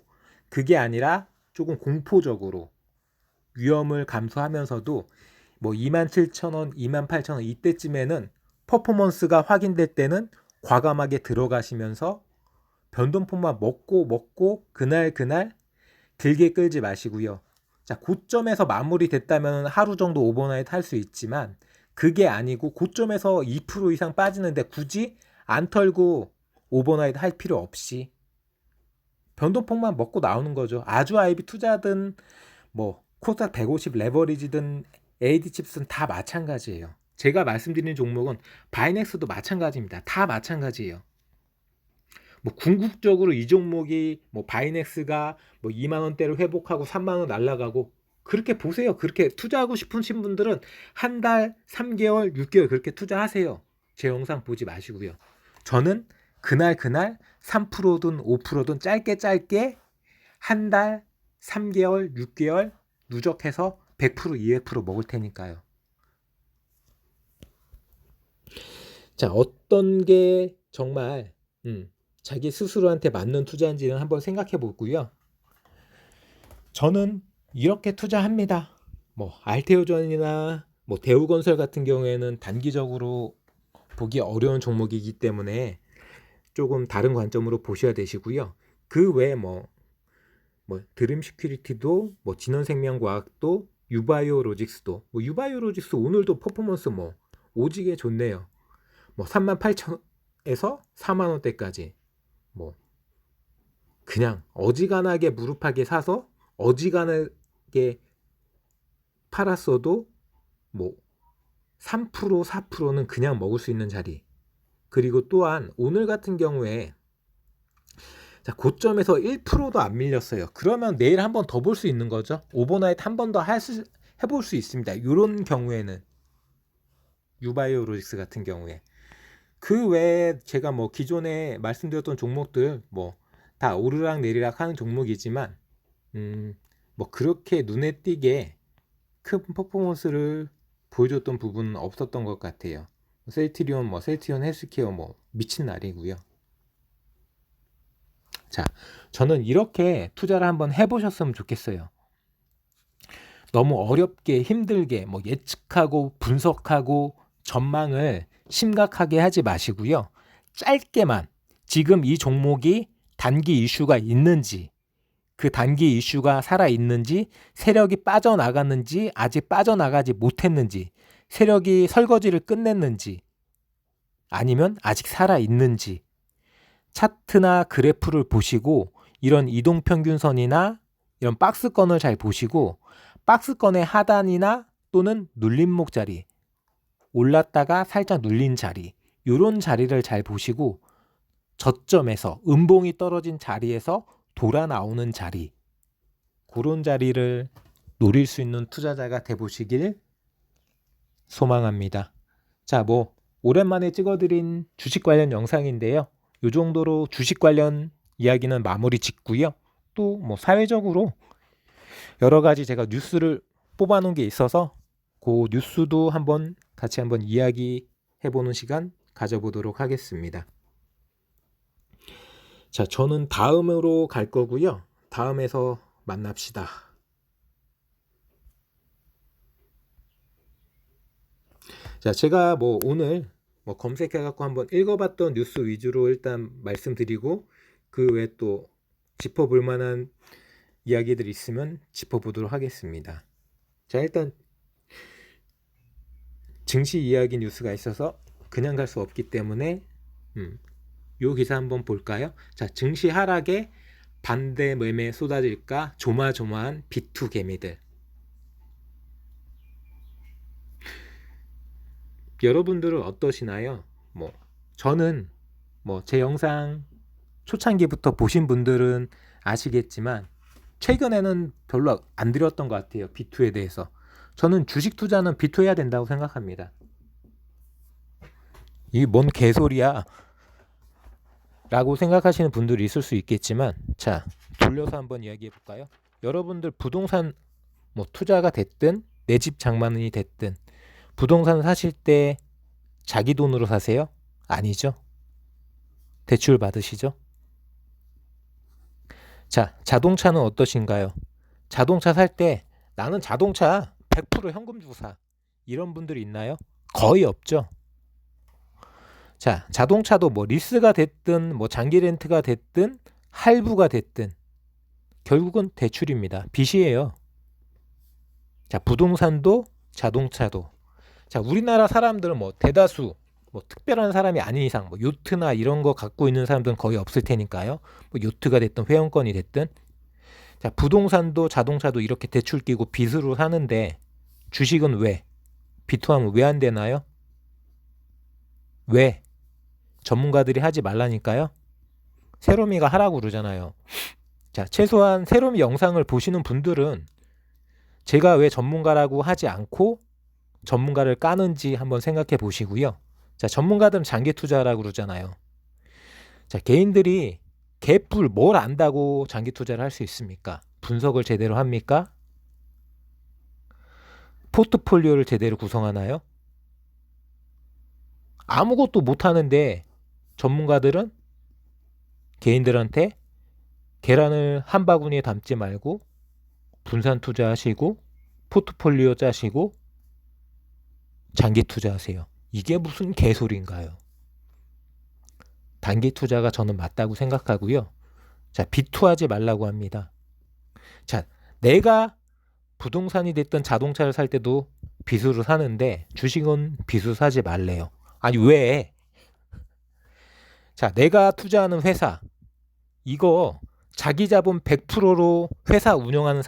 A: 그게 아니라 조금 공포적으로 위험을 감수하면서도 뭐 27,000원, 28,000원 이때쯤에는 퍼포먼스가 확인될 때는 과감하게 들어가시면서 변동폭만 먹고 그날 길게 끌지 마시고요. 자, 고점에서 마무리됐다면 하루 정도 오버나이트 할 수 있지만 그게 아니고 고점에서 2% 이상 빠지는데 굳이 안 털고 오버나이트 할 필요 없이 변동폭만 먹고 나오는 거죠. 아주 IB 투자든 뭐 코스닥 150 레버리지든 AD 칩스는 다 마찬가지예요. 제가 말씀드리는 종목은 바이넥스도 마찬가지입니다. 다 마찬가지예요. 뭐 궁극적으로 이 종목이 뭐 바이넥스가 뭐 2만 원대를 회복하고 3만 원 날라가고 그렇게 보세요. 그렇게 투자하고 싶으신 분들은 한 달, 3개월, 6개월 그렇게 투자하세요. 제 영상 보지 마시고요. 저는 그날 3%든 5%든 짧게 한 달, 3개월, 6개월 누적해서 100%, 200% 먹을 테니까요. 자, 어떤 게 정말 자기 스스로한테 맞는 투자인지는 한번 생각해 보고요. 저는 이렇게 투자합니다. 뭐 알테오전이나 뭐 대우건설 같은 경우에는 단기적으로 보기 어려운 종목이기 때문에 조금 다른 관점으로 보셔야 되시고요. 그 외에 뭐 드림시큐리티도 뭐 진원생명과학도 유바이오로직스도 뭐 유바이오로직스 오늘도 퍼포먼스 뭐 오지게 좋네요. 뭐 38,000에서 4만 원대까지 뭐 그냥 어지간하게 무릎하게 사서 어지간하게 팔았어도 뭐 3%, 4%는 그냥 먹을 수 있는 자리. 그리고 또한 오늘 같은 경우에 자, 고점에서 1%도 안 밀렸어요. 그러면 내일 한 번 더 볼 수 있는 거죠. 오버나이트 한 번 더 해볼 수 있습니다. 이런 경우에는 유바이오로직스 같은 경우에 그 외에 제가 뭐 기존에 말씀드렸던 종목들 뭐 다 오르락 내리락 하는 종목이지만 뭐 그렇게 눈에 띄게 큰 퍼포먼스를 보여줬던 부분은 없었던 것 같아요. 셀트리온 헬스케어 뭐 미친 날이고요. 자, 저는 이렇게 투자를 한번 해보셨으면 좋겠어요. 너무 어렵게 힘들게 뭐 예측하고 분석하고 전망을 심각하게 하지 마시고요. 짧게만 지금 이 종목이 단기 이슈가 있는지, 그 단기 이슈가 살아있는지, 세력이 빠져나갔는지, 아직 빠져나가지 못했는지, 세력이 설거지를 끝냈는지, 아니면 아직 살아있는지, 차트나 그래프를 보시고 이런 이동평균선이나 이런 박스권을 잘 보시고 박스권의 하단이나 또는 눌림목 자리, 올랐다가 살짝 눌린 자리, 이런 자리를 잘 보시고 저점에서 음봉이 떨어진 자리에서 돌아 나오는 자리, 그런 자리를 노릴 수 있는 투자자가 돼보시길 소망합니다. 자, 뭐 오랜만에 찍어드린 주식 관련 영상인데요. 이 정도로 주식 관련 이야기는 마무리 짓고요. 또 뭐 사회적으로 여러 가지 제가 뉴스를 뽑아놓은 게 있어서 그 뉴스도 같이 한번 이야기해보는 시간 가져보도록 하겠습니다. 자, 저는 다음으로 갈 거고요. 다음에서 만납시다. 자, 제가 뭐 오늘 검색해갖고 한번 읽어봤던 뉴스 위주로 일단 말씀드리고 그 외에 또 짚어볼 만한 이야기들 있으면 짚어보도록 하겠습니다. 자, 일단 증시 이야기 뉴스가 있어서 그냥 갈 수 없기 때문에 요 기사 한번 볼까요? 자, 증시 하락에 반대 매매 쏟아질까 조마조마한 B2 개미들. 여러분들은 어떠시나요? 뭐 저는 제 영상 초창기부터 보신 분들은 아시겠지만 최근에는 별로 안 드렸던 것 같아요. B2에 대해서. 저는 주식 투자는 B2 해야 된다고 생각합니다. 이게 뭔 개소리야 라고 생각하시는 분들이 있을 수 있겠지만, 자, 돌려서 한번 이야기해 볼까요? 여러분들 부동산 투자가 됐든 내 집 장만이 됐든 부동산 사실 때 자기 돈으로 사세요? 아니죠. 대출 받으시죠? 자, 자동차는 어떠신가요? 자동차 살 때 나는 자동차 100% 현금 주고 사. 이런 분들이 있나요? 거의 없죠. 자, 자동차도 뭐 리스가 됐든 뭐 장기 렌트가 됐든 할부가 됐든 결국은 대출입니다. 빚이에요. 자, 부동산도 자동차도. 자, 우리나라 사람들은 뭐 대다수 뭐 특별한 사람이 아닌 이상 뭐 요트나 이런 거 갖고 있는 사람들은 거의 없을 테니까요. 뭐 요트가 됐든 회원권이 됐든. 자, 부동산도 자동차도 이렇게 대출 끼고 빚으로 사는데 주식은 왜? 비투하면 왜 안 되나요? 왜? 전문가들이 하지 말라니까요. 세롬이가 하라고 그러잖아요. 자, 최소한 세롬이 영상을 보시는 분들은 제가 왜 전문가라고 하지 않고 전문가를 까는지 한번 생각해 보시고요. 자, 전문가들은 장기 투자라고 그러잖아요. 자, 개인들이 개뿔 뭘 안다고 장기 투자를 할 수 있습니까? 분석을 제대로 합니까? 포트폴리오를 제대로 구성하나요? 아무것도 못 하는데 전문가들은 개인들한테 계란을 한 바구니에 담지 말고 분산 투자하시고 포트폴리오 짜시고 장기 투자하세요. 이게 무슨 개소리인가요? 단기 투자가 저는 맞다고 생각하고요. 자, 비투하지 말라고 합니다. 자, 내가 부동산이 됐든 자동차를 살 때도 빚으로 사는데 주식은 빚으로 사지 말래요. 아니 왜? 자, 내가 투자하는 회사 이거 자기 자본 100%로 회사 운영하는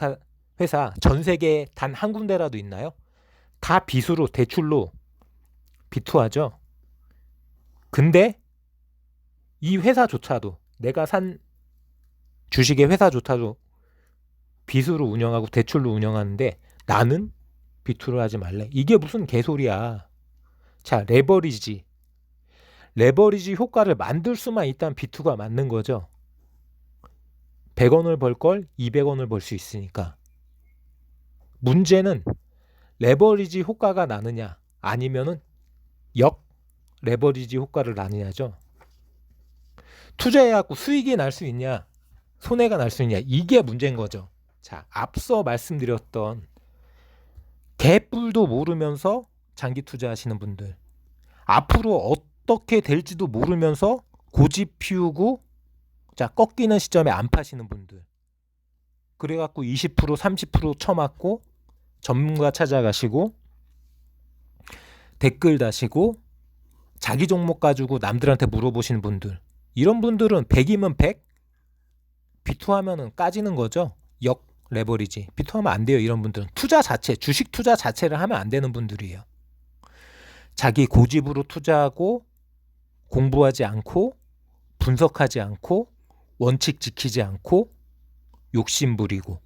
A: 회사 전 세계에 단 한 군데라도 있나요? 다 빚으로 대출로 비투하죠. 근데 이 회사조차도 내가 산 주식의 회사조차도 빚으로 운영하고 대출로 운영하는데 나는 비투를 하지 말래. 이게 무슨 개소리야. 자, 레버리지 효과를 만들 수만 있다면 비투가 맞는 거죠. 100원을 벌 걸 200원을 벌 수 있으니까. 문제는 레버리지 효과가 나느냐 아니면은 역 레버리지 효과를 나느냐죠. 투자해갖고 수익이 날 수 있냐 손해가 날 수 있냐 이게 문제인 거죠. 자, 앞서 말씀드렸던 개뿔도 모르면서 장기 투자하시는 분들, 앞으로 어떻게 될지도 모르면서 고집 피우고 자 꺾이는 시점에 안 파시는 분들, 그래갖고 20% 30% 쳐맞고 전문가 찾아가시고 댓글 다시고 자기 종목 가지고 남들한테 물어보시는 분들, 이런 분들은 100이면 100 비투하면은 까지는 거죠. 역 레버리지 비투하면 안 돼요. 이런 분들은 투자 자체 주식 투자 자체를 하면 안 되는 분들이에요. 자기 고집으로 투자하고 공부하지 않고 분석하지 않고 원칙 지키지 않고 욕심 부리고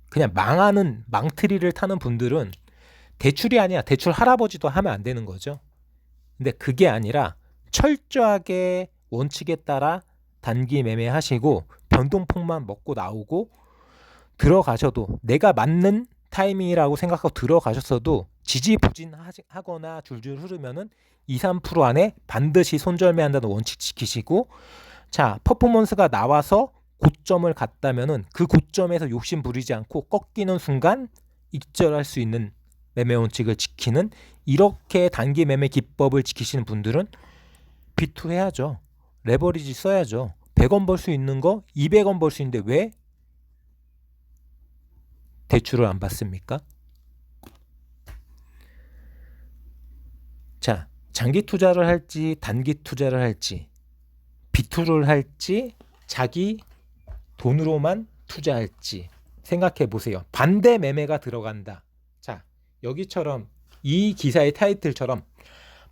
A: 그냥 망하는 망트리를 타는 분들은 대출이 아니야 대출 할아버지도 하면 안 되는 거죠. 근데 그게 아니라 철저하게 원칙에 따라 단기 매매하시고 변동폭만 먹고 나오고 들어가셔도 내가 맞는 타이밍이라고 생각하고 들어가셨어도 지지부진하거나 줄줄 흐르면은 2, 3% 안에 반드시 손절매한다는 원칙 지키시고 자 퍼포먼스가 나와서 고점을 갔다면은 그 고점에서 욕심 부리지 않고 꺾이는 순간 익절할 수 있는 매매 원칙을 지키는 이렇게 단기 매매 기법을 지키시는 분들은 비투 해야죠. 레버리지 써야죠. 100원 벌 수 있는 거 200원 벌 수 있는데 왜 대출을 안 받습니까? 자, 장기 투자를 할지 단기 투자를 할지 비투를 할지 자기 돈으로만 투자할지 생각해 보세요. 반대 매매가 들어간다. 자, 여기처럼 이 기사의 타이틀처럼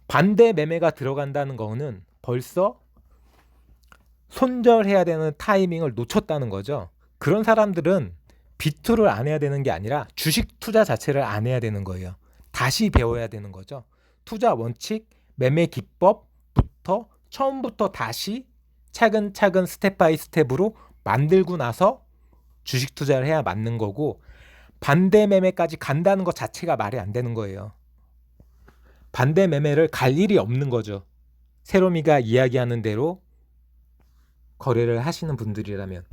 A: 반대 매매가 들어간다는 거는 벌써 손절해야 되는 타이밍을 놓쳤다는 거죠. 그런 사람들은 비투를 안 해야 되는 게 아니라 주식 투자 자체를 안 해야 되는 거예요. 다시 배워야 되는 거죠. 투자 원칙, 매매 기법부터 처음부터 다시 차근차근 스텝 바이 스텝으로 만들고 나서 주식 투자를 해야 맞는 거고 반대 매매까지 간다는 것 자체가 말이 안 되는 거예요. 반대 매매를 갈 일이 없는 거죠. 세롬이가 이야기하는 대로 거래를 하시는 분들이라면.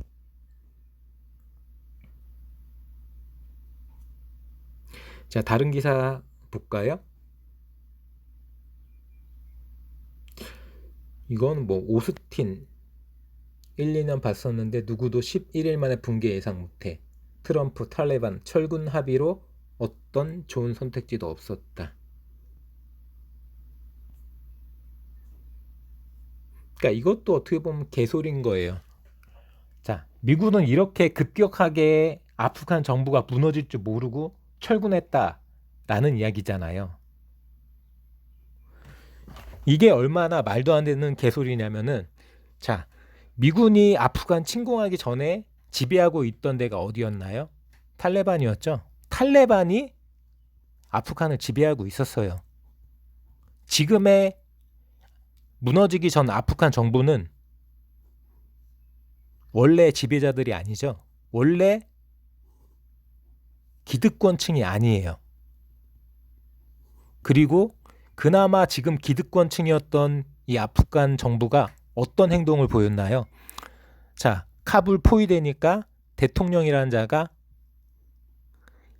A: 자, 다른 기사 볼까요? 이건 뭐 오스틴 1, 2년 봤었는데 누구도 11일 만에 붕괴 예상 못해. 트럼프, 탈레반, 철군 합의로 어떤 좋은 선택지도 없었다. 그러니까 이것도 어떻게 보면 개소리인 거예요. 자, 미국은 이렇게 급격하게 아프간 정부가 무너질 줄 모르고 철군했다라는 이야기잖아요. 이게 얼마나 말도 안 되는 개소리냐면은, 자, 미군이 아프간 침공하기 전에 지배하고 있던 데가 어디였나요? 탈레반이었죠. 탈레반이 아프간을 지배하고 있었어요. 지금의 무너지기 전 아프간 정부는 원래 지배자들이 아니죠. 원래 기득권층이 아니에요. 그리고 그나마 지금 기득권층이었던 이 아프간 정부가 어떤 행동을 보였나요? 자, 카불 포위되니까 대통령이라는 자가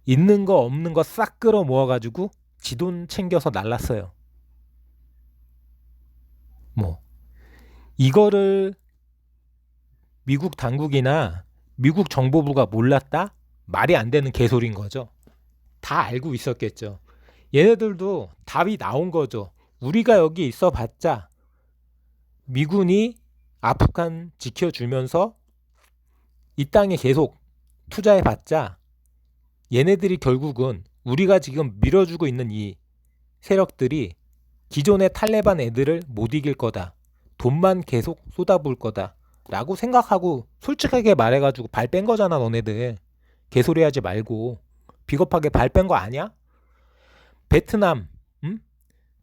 A: 있는 거 없는 거 싹 끌어 모아가지고 지돈 챙겨서 날랐어요. 뭐 이거를 미국 당국이나 미국 정보부가 몰랐다? 말이 안 되는 개소리인 거죠. 다 알고 있었겠죠. 얘네들도 답이 나온 거죠. 우리가 여기 있어 봤자 미군이 아프간 지켜주면서 이 땅에 계속 투자해 봤자 얘네들이 결국은 우리가 지금 밀어주고 있는 이 세력들이 기존의 탈레반 애들을 못 이길 거다. 돈만 계속 쏟아부을 거다. 라고 생각하고 솔직하게 말해가지고 발 뺀 거잖아, 너네들. 개소리 하지 말고. 비겁하게 발 뺀 거 아니야? 베트남,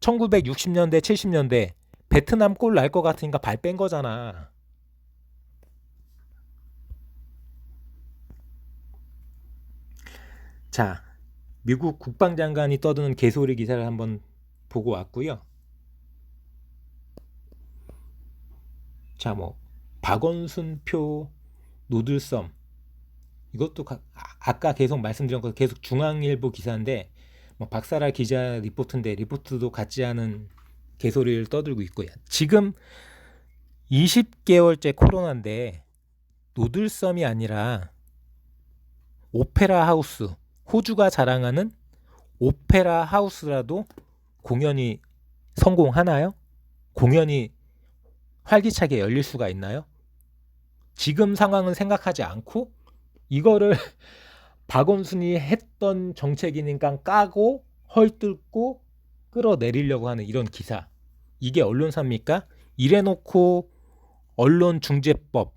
A: 1960년대, 70년대 베트남 꼴 날 것 같으니까 발 뺀 거잖아. 자, 미국 국방장관이 떠드는 개소리 기사를 한번 보고 왔고요. 자, 뭐 박원순표 노들섬 이것도 아까 계속 말씀드린 거 계속 중앙일보 기사인데 뭐 박사라 기자 리포트인데 리포트도 같지 않은 개소리를 떠들고 있고요. 지금 20개월째 코로나인데 노들섬이 아니라 오페라 하우스, 호주가 자랑하는 오페라 하우스라도 공연이 성공하나요? 공연이 활기차게 열릴 수가 있나요? 지금 상황은 생각하지 않고 이거를 박원순이 했던 정책이니까 까고 헐뜯고 끌어내리려고 하는 이런 기사. 이게 언론사입니까? 이래놓고 언론중재법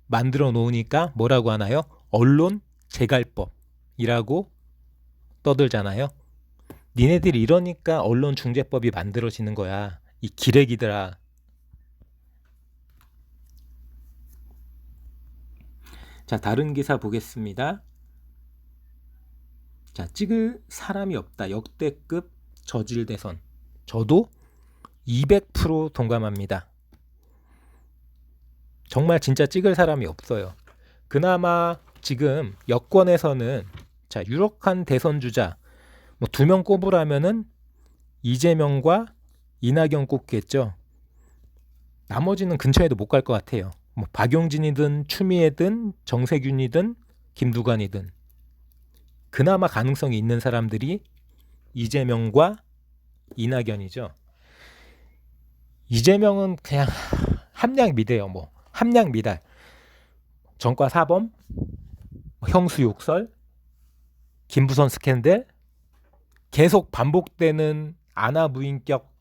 A: 만들어 놓으니까 뭐라고 하나요? 언론재갈법이라고 떠들잖아요. 니네들이 이러니까 언론중재법이 만들어지는 거야. 이 기레기들아. 자, 다른 기사 보겠습니다. 자, 찍을 사람이 없다. 역대급 저질 대선. 저도 200% 동감합니다. 정말 진짜 찍을 사람이 없어요. 그나마 지금 여권에서는 자, 유력한 대선 주자 뭐 2명 꼽으라면은 이재명과 이낙연 꼽겠죠. 나머지는 근처에도 못 갈 것 같아요. 뭐 박용진이든 추미애든 정세균이든 김두관이든 그나마 가능성이 있는 사람들이 이재명과 이낙연이죠. 이재명은 그냥 함량미대요. 뭐 함량미달, 전과 사범, 형수 욕설, 김부선 스캔들, 계속 반복되는 아나무인격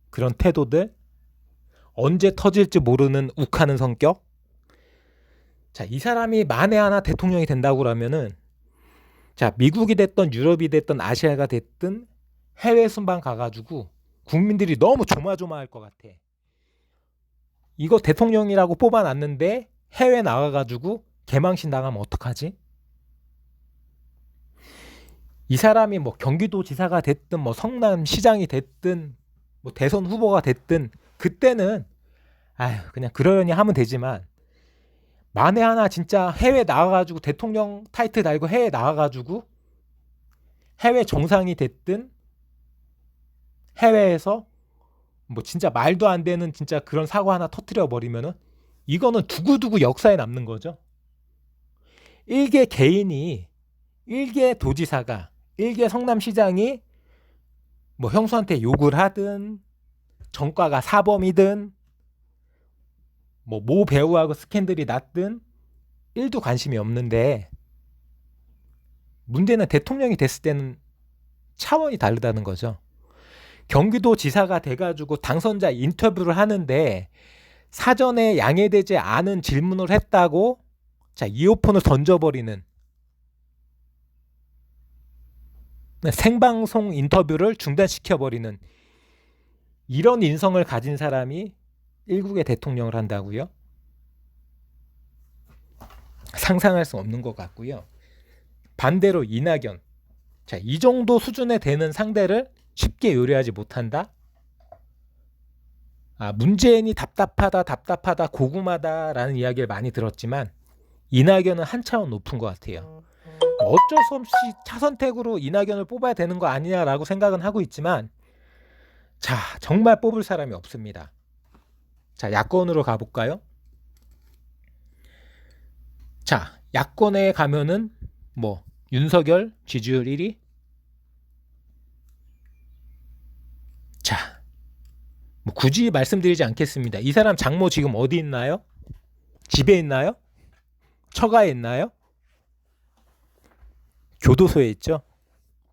A: 그런 태도들, 언제 터질지 모르는 욱하는 성격. 자, 이 사람이 만에 하나 대통령이 된다고 그러면은 자, 미국이 됐던 유럽이 됐던 아시아가 됐든 해외 순방 가가지고 국민들이 너무 조마조마할 것 같아. 이거 대통령이라고 뽑아놨는데 해외 나가가지고 개망신 당하면 어떡하지? 이 사람이 뭐 경기도지사가 됐든 뭐 성남시장이 됐든 뭐 대선 후보가 됐든 그때는 아휴 그냥 그러려니 하면 되지만 만에 하나 진짜 해외 나가가지고 대통령 타이틀 달고 해외 나가가지고 해외 정상이 됐든 해외에서 뭐 진짜 말도 안 되는 진짜 그런 사고 하나 터뜨려 버리면은 이거는 두고두고 역사에 남는 거죠. 일개 개인이, 일개 도지사가, 일개 성남시장이 뭐 형수한테 욕을 하든 전과가 사범이든 뭐 모 배우하고 스캔들이 났든 1도 관심이 없는데, 문제는 대통령이 됐을 때는 차원이 다르다는 거죠. 경기도지사가 돼가지고 당선자 인터뷰를 하는데 사전에 양해되지 않은 질문을 했다고 자 이어폰을 던져버리는, 생방송 인터뷰를 중단시켜버리는 이런 인성을 가진 사람이 일국의 대통령을 한다고요? 상상할 수 없는 것 같고요. 반대로 이낙연, 자, 이 정도 수준에 되는 상대를 쉽게 요리하지 못한다? 문재인이 답답하다, 고구마다라는 이야기를 많이 들었지만 이낙연은 한 차원 높은 것 같아요. 어쩔 수 없이 차선택으로 이낙연을 뽑아야 되는 거 아니냐라고 생각은 하고 있지만, 자, 정말 뽑을 사람이 없습니다. 자, 야권으로 가볼까요? 자, 야권에 가면은 뭐 윤석열 지지율 1위. 자, 뭐 굳이 말씀드리지 않겠습니다. 이 사람 장모 지금 어디 있나요? 집에 있나요? 처가에 있나요? 교도소에 있죠.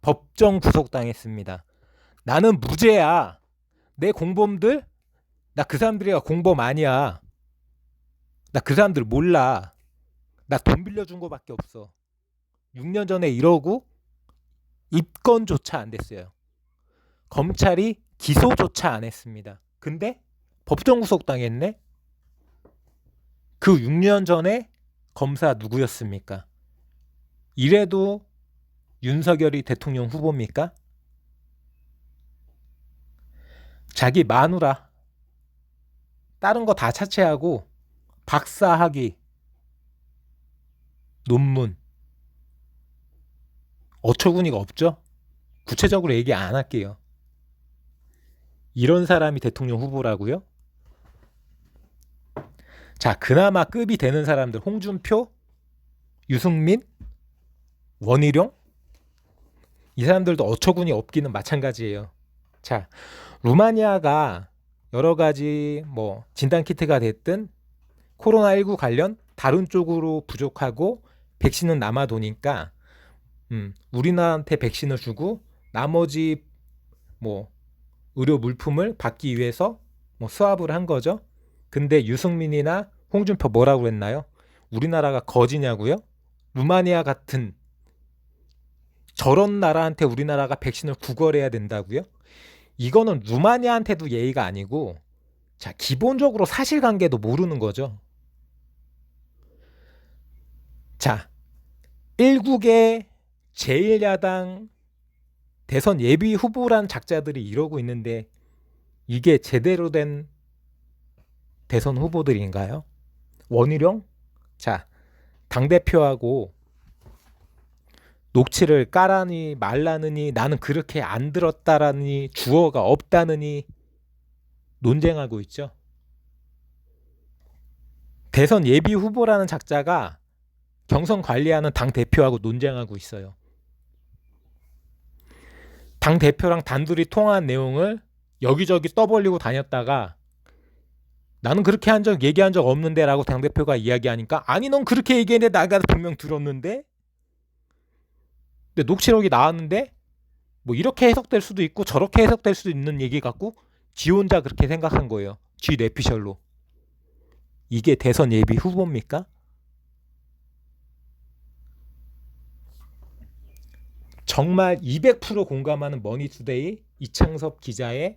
A: 법정 구속당했습니다. 나는 무죄야. 내 공범들, 나 그 사람들이가 공범 아니야. 나 그 사람들 몰라. 나 돈 빌려준 거밖에 없어. 6년 전에 이러고 입건조차 안 됐어요. 검찰이 기소조차 안 했습니다. 근데 법정 구속당했네? 그 6년 전에 검사 누구였습니까? 이래도 윤석열이 대통령 후보입니까? 자기 마누라, 다른 거 다 차치하고 박사학위, 논문, 어처구니가 없죠? 구체적으로 얘기 안 할게요. 이런 사람이 대통령 후보라고요? 자, 그나마 급이 되는 사람들, 홍준표, 유승민, 원희룡, 이 사람들도 어처구니 없기는 마찬가지예요. 자, 루마니아가 여러 가지 뭐 진단 키트가 됐든 코로나19 관련 다른 쪽으로 부족하고 백신은 남아도니까 우리나라한테 백신을 주고 나머지 뭐 의료 물품을 받기 위해서 뭐 수합을 한 거죠. 근데 유승민이나 홍준표 뭐라고 했나요? 우리나라가 거지냐고요? 루마니아 같은 저런 나라한테 우리나라가 백신을 구걸해야 된다고요? 이거는 루마니아한테도 예의가 아니고, 자, 기본적으로 사실관계도 모르는 거죠. 자, 일국의 제1야당 대선 예비 후보란 작자들이 이러고 있는데 이게 제대로 된 대선 후보들인가요? 원희룡? 자, 당대표하고 녹취를 까라니 말라느니, 나는 그렇게 안 들었다라니, 주어가 없다느니 논쟁하고 있죠. 대선 예비 후보라는 작자가 경선 관리하는 당대표하고 논쟁하고 있어요. 당대표랑 단둘이 통화한 내용을 여기저기 떠벌리고 다녔다가 나는 그렇게 얘기한 적 없는데 라고 당대표가 이야기하니까, 아니 넌 그렇게 얘기했는데 나가 분명 들었는데, 근데 녹취록이 나왔는데 뭐 이렇게 해석될 수도 있고 저렇게 해석될 수도 있는 얘기 갖고 지 혼자 그렇게 생각한 거예요. 지 뇌피셜로. 이게 대선 예비 후보입니까? 정말 200% 공감하는 머니투데이 이창섭 기자의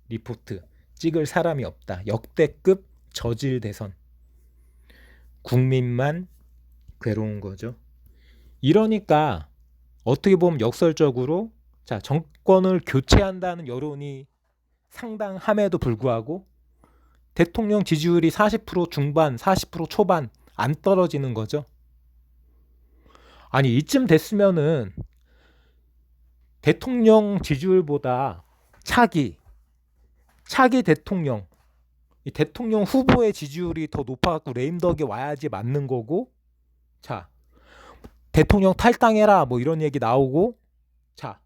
A: 리포트. 찍을 사람이 없다. 역대급 저질 대선. 국민만 괴로운 거죠. 이러니까 어떻게 보면 역설적으로, 자, 정권을 교체한다는 여론이 상당함에도 불구하고 대통령 지지율이 40% 중반, 40% 초반 안 떨어지는 거죠. 아니, 이쯤 됐으면은 대통령 지지율보다 차기 차기 대통령, 이 대통령 후보의 지지율이 더 높아갖고 레임덕이 와야지 맞는 거고, 자, 대통령 탈당해라 뭐 이런 얘기 나오고, 자,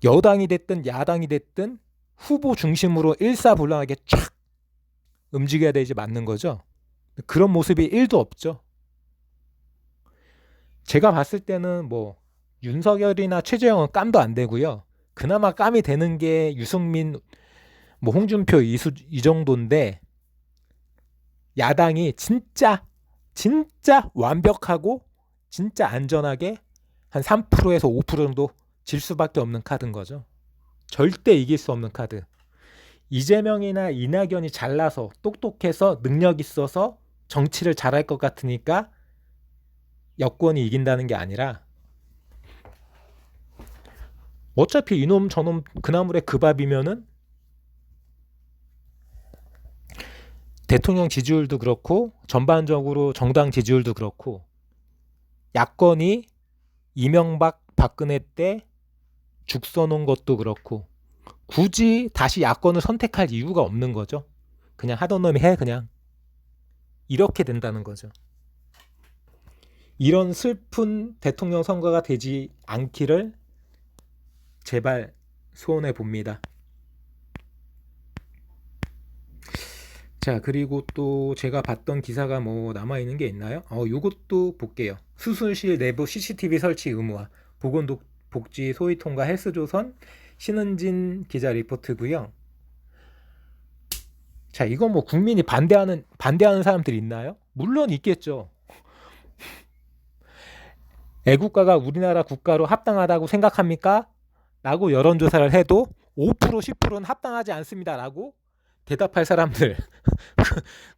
A: 여당이 됐든 야당이 됐든 후보 중심으로 일사불란하게 촥 움직여야 되지 맞는 거죠. 그런 모습이 1도 없죠. 제가 봤을 때는 뭐 윤석열이나 최재형은 깜도 안 되고요. 그나마 깜이 되는 게 유승민, 뭐 홍준표 이 정도인데, 야당이 진짜 완벽하고 진짜 안전하게 한 3%에서 5% 정도 질 수밖에 없는 카드인 거죠. 절대 이길 수 없는 카드. 이재명이나 이낙연이 잘나서 똑똑해서 능력 있어서 정치를 잘할 것 같으니까 여권이 이긴다는 게 아니라, 어차피 이놈 저놈 그나물의 그 밥이면은 대통령 지지율도 그렇고 전반적으로 정당 지지율도 그렇고 야권이 이명박 박근혜 때 죽 써놓은 것도 그렇고 굳이 다시 야권을 선택할 이유가 없는 거죠. 그냥 하던 놈이 해, 그냥. 이렇게 된다는 거죠. 이런 슬픈 대통령 선거가 되지 않기를 제발 소원해 봅니다. 자, 그리고 또 제가 봤던 기사가 뭐 남아있는 게 있나요? 요것도 볼게요. 수술실 내부 CCTV 설치 의무화. 보건복지 소위통과 헬스조선 신은진 기자 리포트고요. 자, 이거 뭐 국민이 반대하는 사람들이 있나요? 물론 있겠죠. 애국가가 우리나라 국가로 합당하다고 생각합니까? 라고 여론조사를 해도 5% 10%는 합당하지 않습니다 라고 대답할 사람들,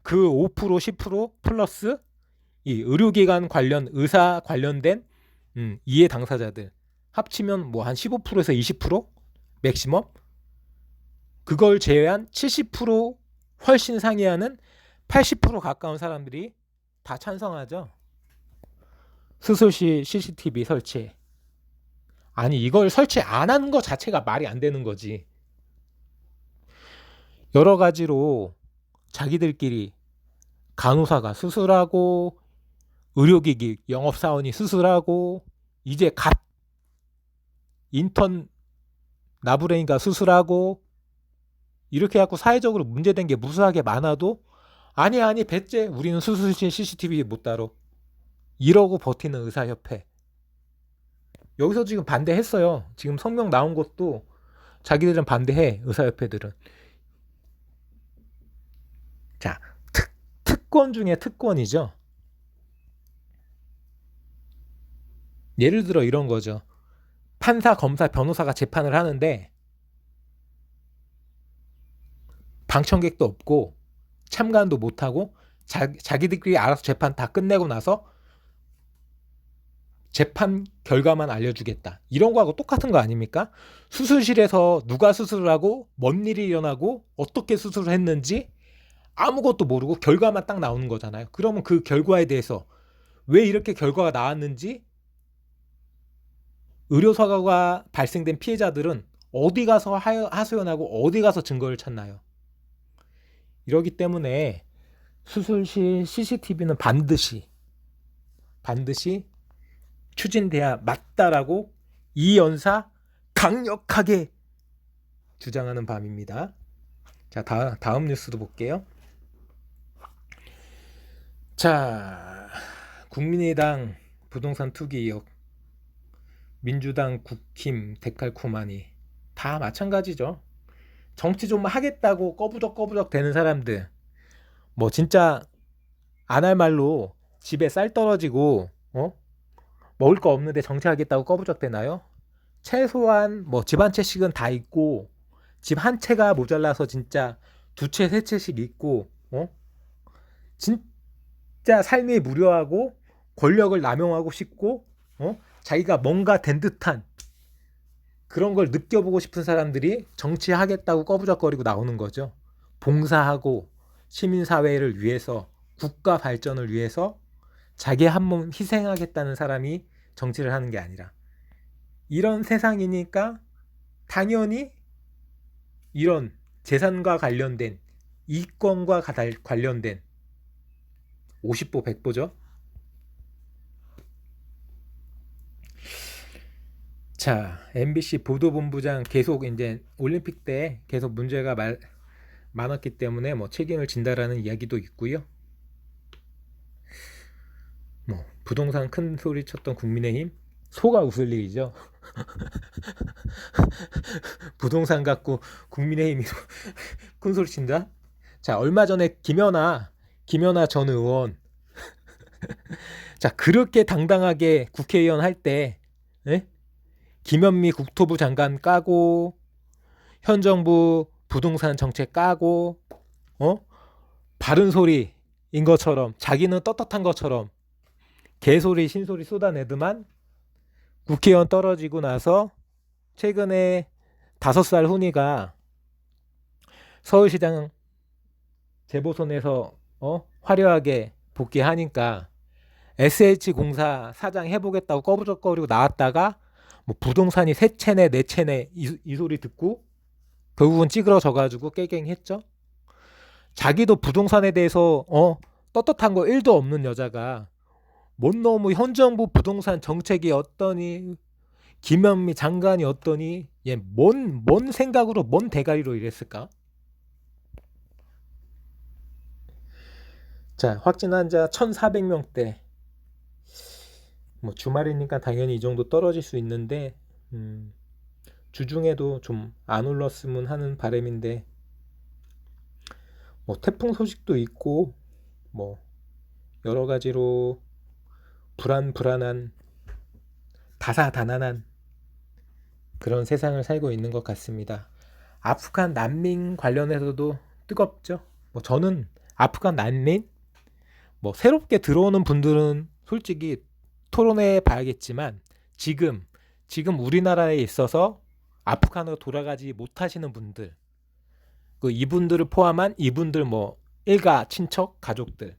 A: 그 5% 10% 플러스 이 의료기관 관련 의사 관련된 이해 당사자들 합치면 뭐 한 15%에서 20% 맥시멈, 그걸 제외한 70% 훨씬 상회하는 80% 가까운 사람들이 다 찬성하죠. 수술실 CCTV 설치. 아니, 이걸 설치 안 하는 것 자체가 말이 안 되는 거지. 여러 가지로 자기들끼리 간호사가 수술하고 의료기기 영업사원이 수술하고 이제 갓 인턴 나부랭이가 수술하고 이렇게 해갖고 사회적으로 문제된 게 무수하게 많아도 아니 배째 우리는 수술실 CCTV 못 다뤄 이러고 버티는 의사협회. 여기서 지금 반대했어요. 지금 성명 나온 것도 자기들은 반대해. 의사협회들은. 자, 특권 중에 특권이죠. 예를 들어 이런 거죠. 판사, 검사, 변호사가 재판을 하는데 방청객도 없고 참관도 못하고 자기들끼리 알아서 재판 다 끝내고 나서 재판 결과만 알려주겠다. 이런 거하고 똑같은 거 아닙니까? 수술실에서 누가 수술을 하고 뭔 일이 일어나고 어떻게 수술을 했는지 아무것도 모르고 결과만 딱 나오는 거잖아요. 그러면 그 결과에 대해서 왜 이렇게 결과가 나왔는지 의료사고가 발생된 피해자들은 어디 가서 하소연하고 어디 가서 증거를 찾나요? 이러기 때문에 수술실 CCTV는 반드시 추진돼야 맞다라고 이 연사 강력하게 주장하는 밤입니다. 자, 다음 뉴스도 볼게요. 자, 국민의당 부동산 투기 의혹, 민주당 국힘 데칼코마니 다 마찬가지죠. 정치 좀 하겠다고 꺼부적 되는 사람들, 뭐 진짜 안 할 말로 집에 쌀 떨어지고 먹을 거 없는데 정치하겠다고 꺼부적 되나요? 최소한 뭐 집 한 채씩은 다 있고 집 한 채가 모자라서 진짜 두 채, 세 채씩 있고 진짜 삶이 무료하고 권력을 남용하고 싶고 자기가 뭔가 된 듯한 그런 걸 느껴보고 싶은 사람들이 정치하겠다고 꺼부적거리고 나오는 거죠. 봉사하고 시민사회를 위해서 국가 발전을 위해서 자기 한 몸 희생하겠다는 사람이 정치를 하는 게 아니라 이런 세상이니까 당연히 이런 재산과 관련된 이권과 관련된 50보 100보죠. 자, MBC 보도본부장 계속 이제 올림픽 때 계속 문제가 많았기 때문에 뭐 책임을 진다라는 이야기도 있고요. 뭐 부동산 큰 소리 쳤던 국민의힘 소가 웃을 일이죠. 부동산 갖고 국민의힘이 큰 소리 친다. 자, 얼마 전에 김연아 전 의원 자, 그렇게 당당하게 국회의원 할 때 김현미 국토부 장관 까고 현 정부 부동산 정책 까고 바른 소리인 것처럼 자기는 떳떳한 것처럼 개소리 신소리 쏟아내더만 국회의원 떨어지고 나서 최근에 5살 훈이가 서울시장 재보선에서 화려하게 복귀하니까 SH공사 사장 해보겠다고 꺼부적거리고 나왔다가 뭐 부동산이 세 채네 네 채네 이 소리 듣고 결국은 찌그러져가지고 깨갱했죠. 자기도 부동산에 대해서 떳떳한 거 1도 없는 여자가 뭔 너무 현 정부 부동산 정책이 어떠니 김현미 장관이 어떠니 얘 뭔 생각으로 뭔 대가리로 이랬을까? 자, 확진 환자 1,400명대. 뭐 주말이니까 당연히 이 정도 떨어질 수 있는데 주중에도 좀 안 올랐으면 하는 바람인데 뭐 태풍 소식도 있고 뭐 여러 가지로 불안한 다사다난한 그런 세상을 살고 있는 것 같습니다. 아프간 난민 관련해서도 뜨겁죠. 뭐 저는 아프간 난민 뭐 새롭게 들어오는 분들은 솔직히 토론해 봐야겠지만 지금 우리나라에 있어서 아프간으로 돌아가지 못하시는 분들 이분들을 포함한 이분들 뭐 일가 친척 가족들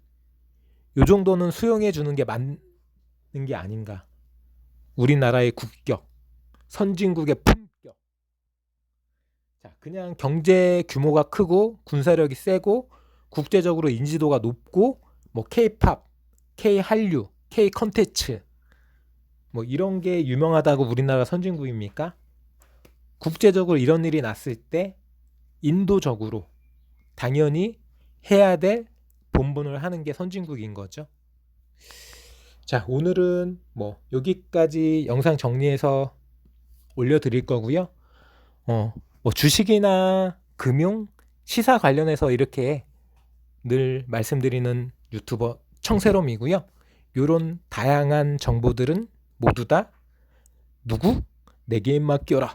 A: 요 정도는 수용해 주는 게 맞는 게 아닌가. 우리나라의 국격 선진국의 품격. 자, 그냥 경제 규모가 크고 군사력이 세고 국제적으로 인지도가 높고 뭐 K-팝, K-한류, K-컨텐츠 뭐 이런 게 유명하다고 우리나라 선진국입니까? 국제적으로 이런 일이 났을 때 인도적으로 당연히 해야 될 본분을 하는 게 선진국인 거죠. 자, 오늘은 뭐 여기까지 영상 정리해서 올려드릴 거고요. 뭐 주식이나 금융, 시사 관련해서 이렇게 늘 말씀드리는 유튜버 청세롬이고요. 요런 다양한 정보들은 모두 다 누구? 내게 맡겨라.